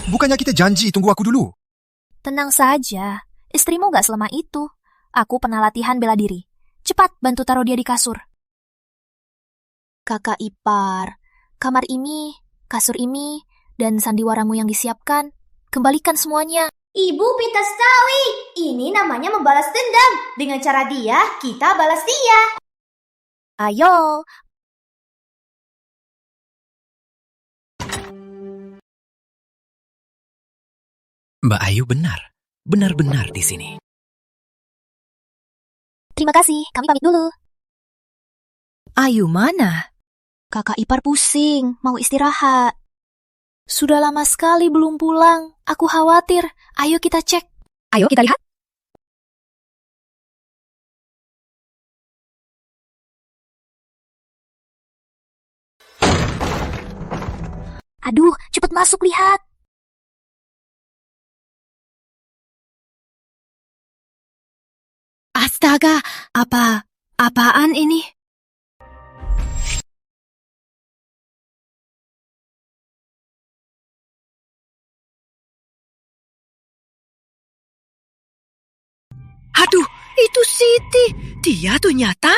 Bukannya kita janji tunggu aku dulu? Tenang saja. Istrimu gak selama itu. Aku pernah latihan bela diri. Cepat bantu taruh dia di kasur. Kakak ipar, kamar ini, kasur ini, dan sandiwaramu yang disiapkan, kembalikan semuanya. Ibu pintar sekali. Ini namanya membalas dendam. Dengan cara dia, kita balas dia. Ayo. Mbak Ayu benar. Benar-benar di sini. Terima kasih, kami pamit dulu. Ayu mana? Kakak ipar pusing, mau istirahat. Sudah lama sekali belum pulang. Aku khawatir. Ayo kita cek. Ayo kita lihat. Aduh, cepat masuk lihat. Astaga, apaan ini? Aduh, itu Siti. Dia tuh nyata.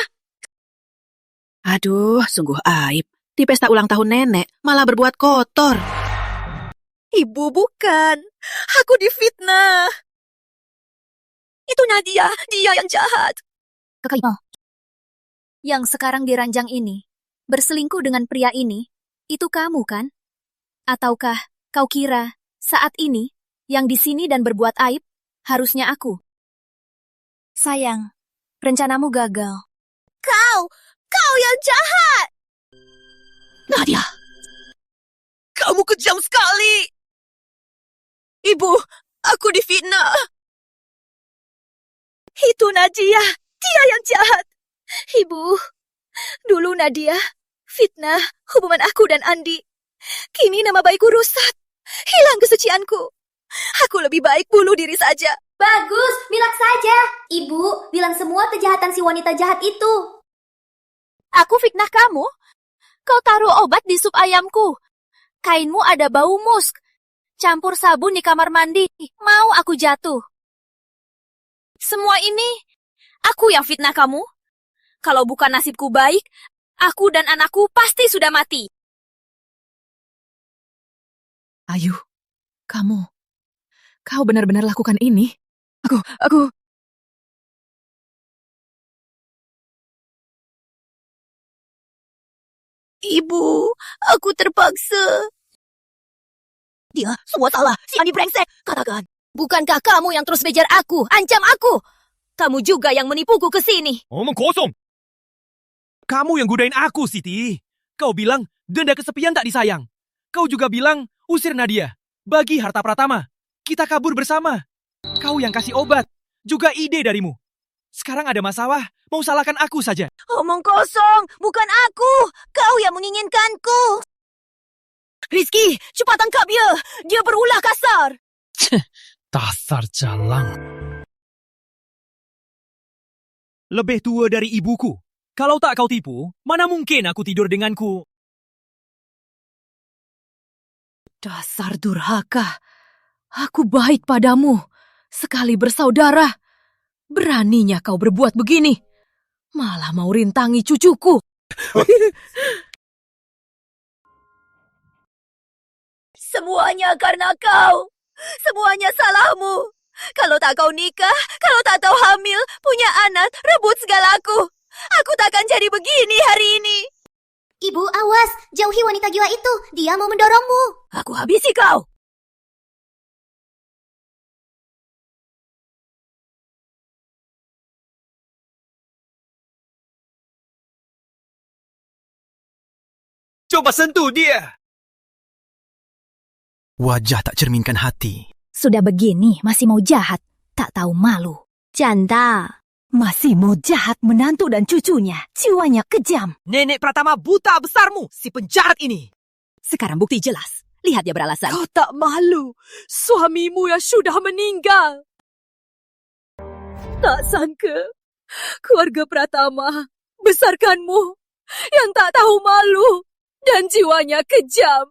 Aduh, sungguh aib. Di pesta ulang tahun nenek, malah berbuat kotor. Ibu bukan. Aku difitnah. Itu Nadia, dia yang jahat. Kakak ipar, yang sekarang di ranjang ini, berselingkuh dengan pria ini, itu kamu kan? Ataukah kau kira saat ini, yang di sini dan berbuat aib, harusnya aku? Sayang, rencanamu gagal. Kau yang jahat! Nadia, kamu kejam sekali. Ibu, aku difitnah. Itu Nadia, dia yang jahat. Ibu, dulu Nadia fitnah hubungan aku dan Andi. Kini nama baikku rusak, hilang kesucianku. Aku lebih baik bunuh diri saja. Bagus, bilang saja. Ibu, bilang semua kejahatan si wanita jahat itu. Aku fitnah kamu? Kau taruh obat di sup ayamku. Kainmu ada bau musk. Campur sabun di kamar mandi. Mau aku jatuh. Semua ini, aku yang fitnah kamu. Kalau bukan nasibku baik, aku dan anakku pasti sudah mati. Ayu, kau benar-benar lakukan ini? Aku... Ibu, aku terpaksa. Dia semua salah, si Andi brengsek. Katakan. Bukankah kamu yang terus bejar aku, ancam aku? Kamu juga yang menipuku ke sini. Omong kosong. Kamu yang godain aku, Siti. Kau bilang denda kesepian tak disayang. Kau juga bilang usir Nadia. Bagi harta Pratama. Kita kabur bersama. Kau yang kasih obat. Juga ide darimu. Sekarang ada masalah, mau salahkan aku saja. Omong kosong, bukan aku. Kau yang menginginkanku. Rizky, cepat tangkap dia. Dia berulah kasar. Dasar jalang. Lebih tua dari ibuku. Kalau tak kau tipu, mana mungkin aku tidur denganku? Dasar durhaka. Aku baik padamu. Sekali bersaudara. Beraninya kau berbuat begini. Malah mau rintangi cucuku. Semuanya karena kau. Semuanya salahmu. Kalau tak kau nikah, kalau tak kau hamil, punya anak, rebut segalaku. Aku takkan jadi begini hari ini. Ibu, awas. Jauhi wanita gila itu. Dia mau mendorongmu. Aku habisi kau. Coba sentuh dia. Wajah tak cerminkan hati. Sudah begini masih mau jahat, tak tahu malu. Janda. Masih mau jahat menantu dan cucunya, jiwanya kejam. Nenek Pratama buta besarmu, si penjahat ini. Sekarang bukti jelas, lihat dia beralasan. Kau tak malu, suamimu yang sudah meninggal. Tak sangka, keluarga Pratama besarkanmu yang tak tahu malu dan jiwanya kejam.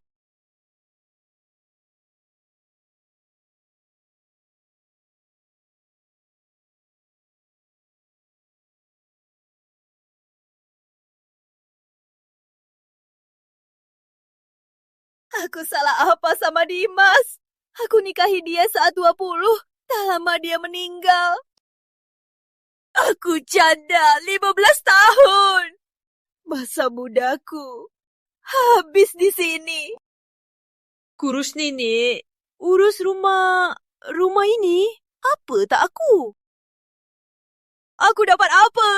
Aku salah apa sama Dimas? Aku nikahi dia saat 20, tak lama dia meninggal. Aku janda 15 tahun. Masa mudaku habis di sini. Kurus Nini, urus rumah ini. Apa tak aku? Aku dapat apa?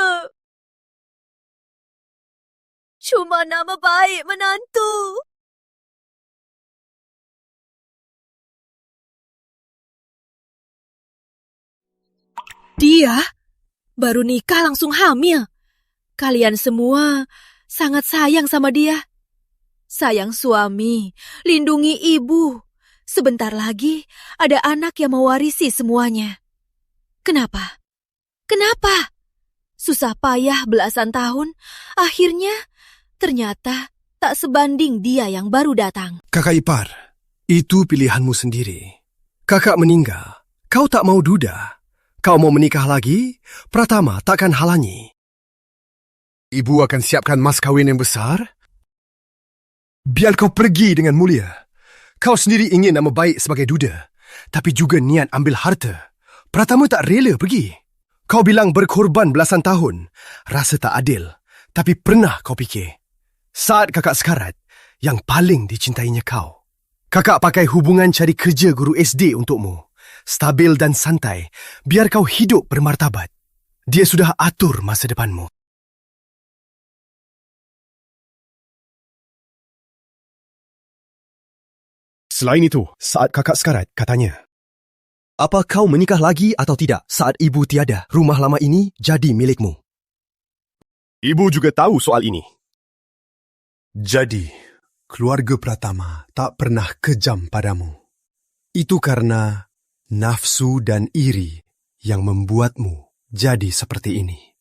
Cuma nama baik menantu. Dia baru nikah langsung hamil. Kalian semua sangat sayang sama dia. Sayang suami, lindungi ibu. Sebentar lagi ada anak yang mewarisi semuanya. Kenapa? Kenapa? Susah payah belasan tahun, akhirnya ternyata tak sebanding dia yang baru datang. Kakak ipar, itu pilihanmu sendiri. Kakak meninggal, kau tak mau duda. Kau mau menikah lagi, Pratama takkan halangi. Ibu akan siapkan mas kawin yang besar. Biar kau pergi dengan mulia. Kau sendiri ingin nama baik sebagai duda, tapi juga niat ambil harta. Pratama tak rela pergi. Kau bilang berkorban belasan tahun, rasa tak adil. Tapi pernah kau fikir, saat kakak sekarat, yang paling dicintainya kau. Kakak pakai hubungan cari kerja guru SD untukmu. Stabil dan santai, biar kau hidup bermartabat. Dia sudah atur masa depanmu. Selain itu, saat kakak sekarat, katanya, apa kau menikah lagi atau tidak saat ibu tiada, rumah lama ini jadi milikmu? Ibu juga tahu soal ini. Jadi, keluarga Pratama tak pernah kejam padamu. Itu karena nafsu dan iri yang membuatmu jadi seperti ini.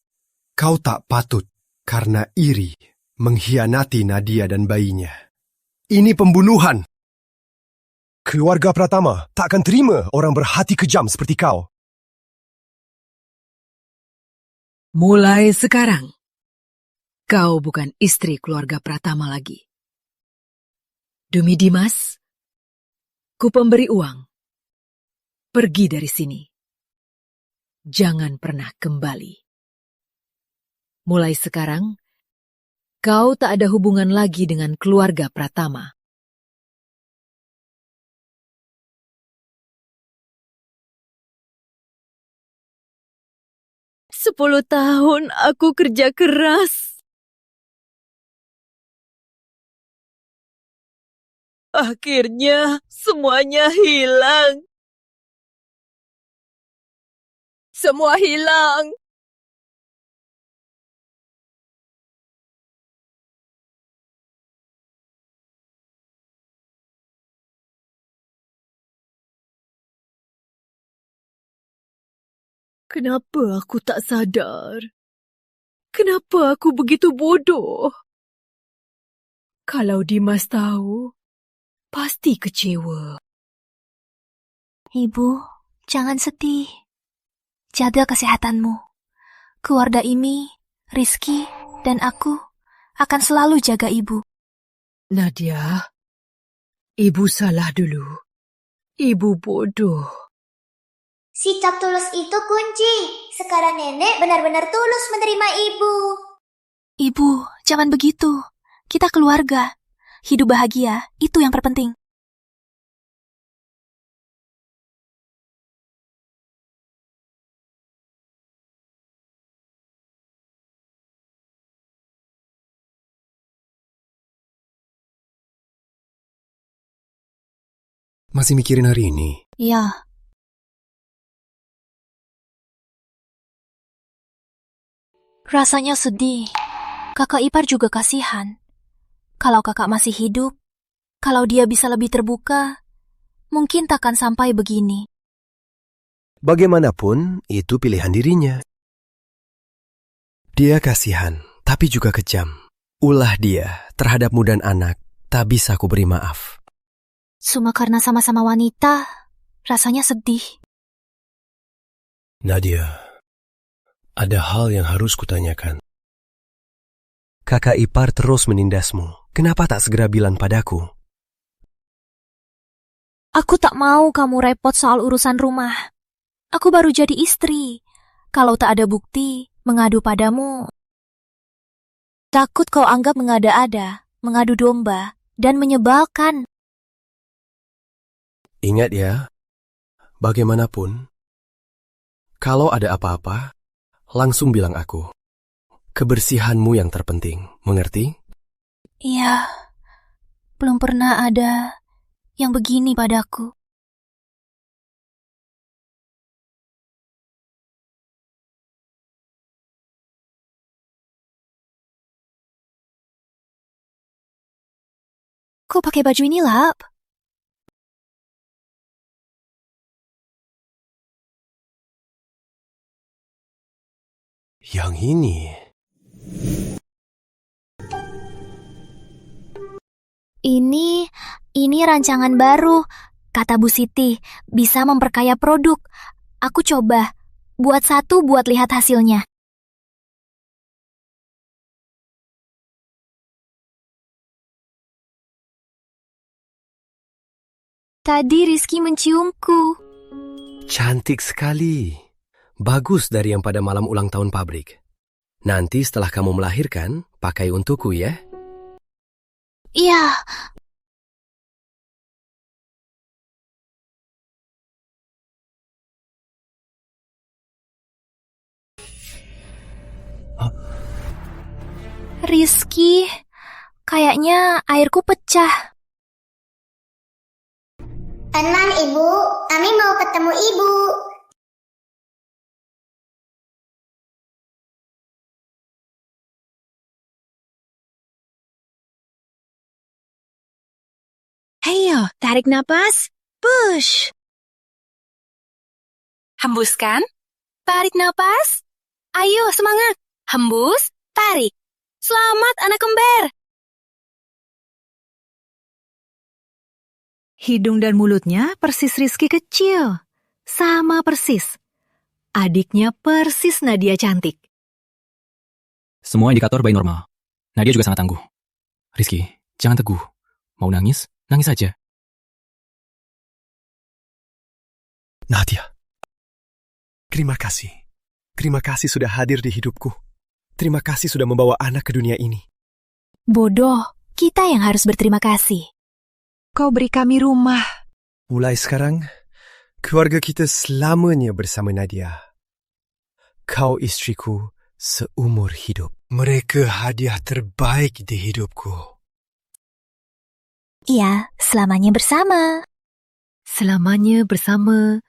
Kau tak patut karena iri mengkhianati Nadia dan bayinya. Ini pembunuhan. Keluarga Pratama tak akan terima orang berhati kejam seperti kau. Mulai sekarang, kau bukan istri keluarga Pratama lagi. Demi Dimas, ku pemberi uang. Pergi dari sini. Jangan pernah kembali. Mulai sekarang, kau tak ada hubungan lagi dengan keluarga Pratama. Sepuluh tahun aku kerja keras. Akhirnya semuanya hilang. Semua hilang. Kenapa aku tak sadar? Kenapa aku begitu bodoh? Kalau Dimas tahu, pasti kecewa. Ibu, jangan sedih. Jaga kesehatanmu. Keluarga ini, Rizky, dan aku akan selalu jaga ibu. Nadia, ibu salah dulu. Ibu bodoh. Sikap tulus itu kunci. Sekarang nenek benar-benar tulus menerima ibu. Ibu, jangan begitu. Kita keluarga. Hidup bahagia, itu yang terpenting. Masih mikirin hari ini? Iya. Rasanya sedih. Kakak ipar juga kasihan. Kalau kakak masih hidup, kalau dia bisa lebih terbuka, mungkin takkan sampai begini. Bagaimanapun, itu pilihan dirinya. Dia kasihan, tapi juga kejam. Ulah dia terhadapmu dan anak, tak bisa ku beri maaf. Cuma karena sama-sama wanita, rasanya sedih. Nadia, ada hal yang harus kutanyakan. Kakak ipar terus menindasmu. Kenapa tak segera bilang padaku? Aku tak mau kamu repot soal urusan rumah. Aku baru jadi istri. Kalau tak ada bukti, mengadu padamu. Takut kau anggap mengada-ada, mengadu domba, dan menyebalkan. Ingat ya, bagaimanapun, kalau ada apa-apa, langsung bilang aku. Kebersihanmu yang terpenting, mengerti? Iya, belum pernah ada yang begini padaku. Kok pakai baju ini, Lap? Yang ini... Ini rancangan baru. Kata Bu Siti, bisa memperkaya produk. Aku coba. Buat satu buat lihat hasilnya. Tadi Rizky menciumku. Cantik sekali. Bagus dari yang pada malam ulang tahun pabrik. Nanti setelah kamu melahirkan, pakai untukku ya. Iya. Rizky, kayaknya airku pecah. Tenang, Ibu. Kami mau ketemu Ibu. Ayo, tarik napas. Push. Hembuskan. Tarik napas. Ayo, semangat. Hembus, tarik. Selamat anak kembar. Hidung dan mulutnya persis Rizky kecil. Sama persis. Adiknya persis Nadia cantik. Semua indikator bayi normal. Nadia juga sangat tangguh. Rizky, jangan teguh. Mau nangis, nangis saja. Nadia, terima kasih. Terima kasih sudah hadir di hidupku. Terima kasih sudah membawa anak ke dunia ini. Bodoh, kita yang harus berterima kasih. Kau beri kami rumah. Mulai sekarang, keluarga kita selamanya bersama Nadia. Kau istriku seumur hidup. Mereka hadiah terbaik di hidupku. Iya, selamanya bersama. Selamanya bersama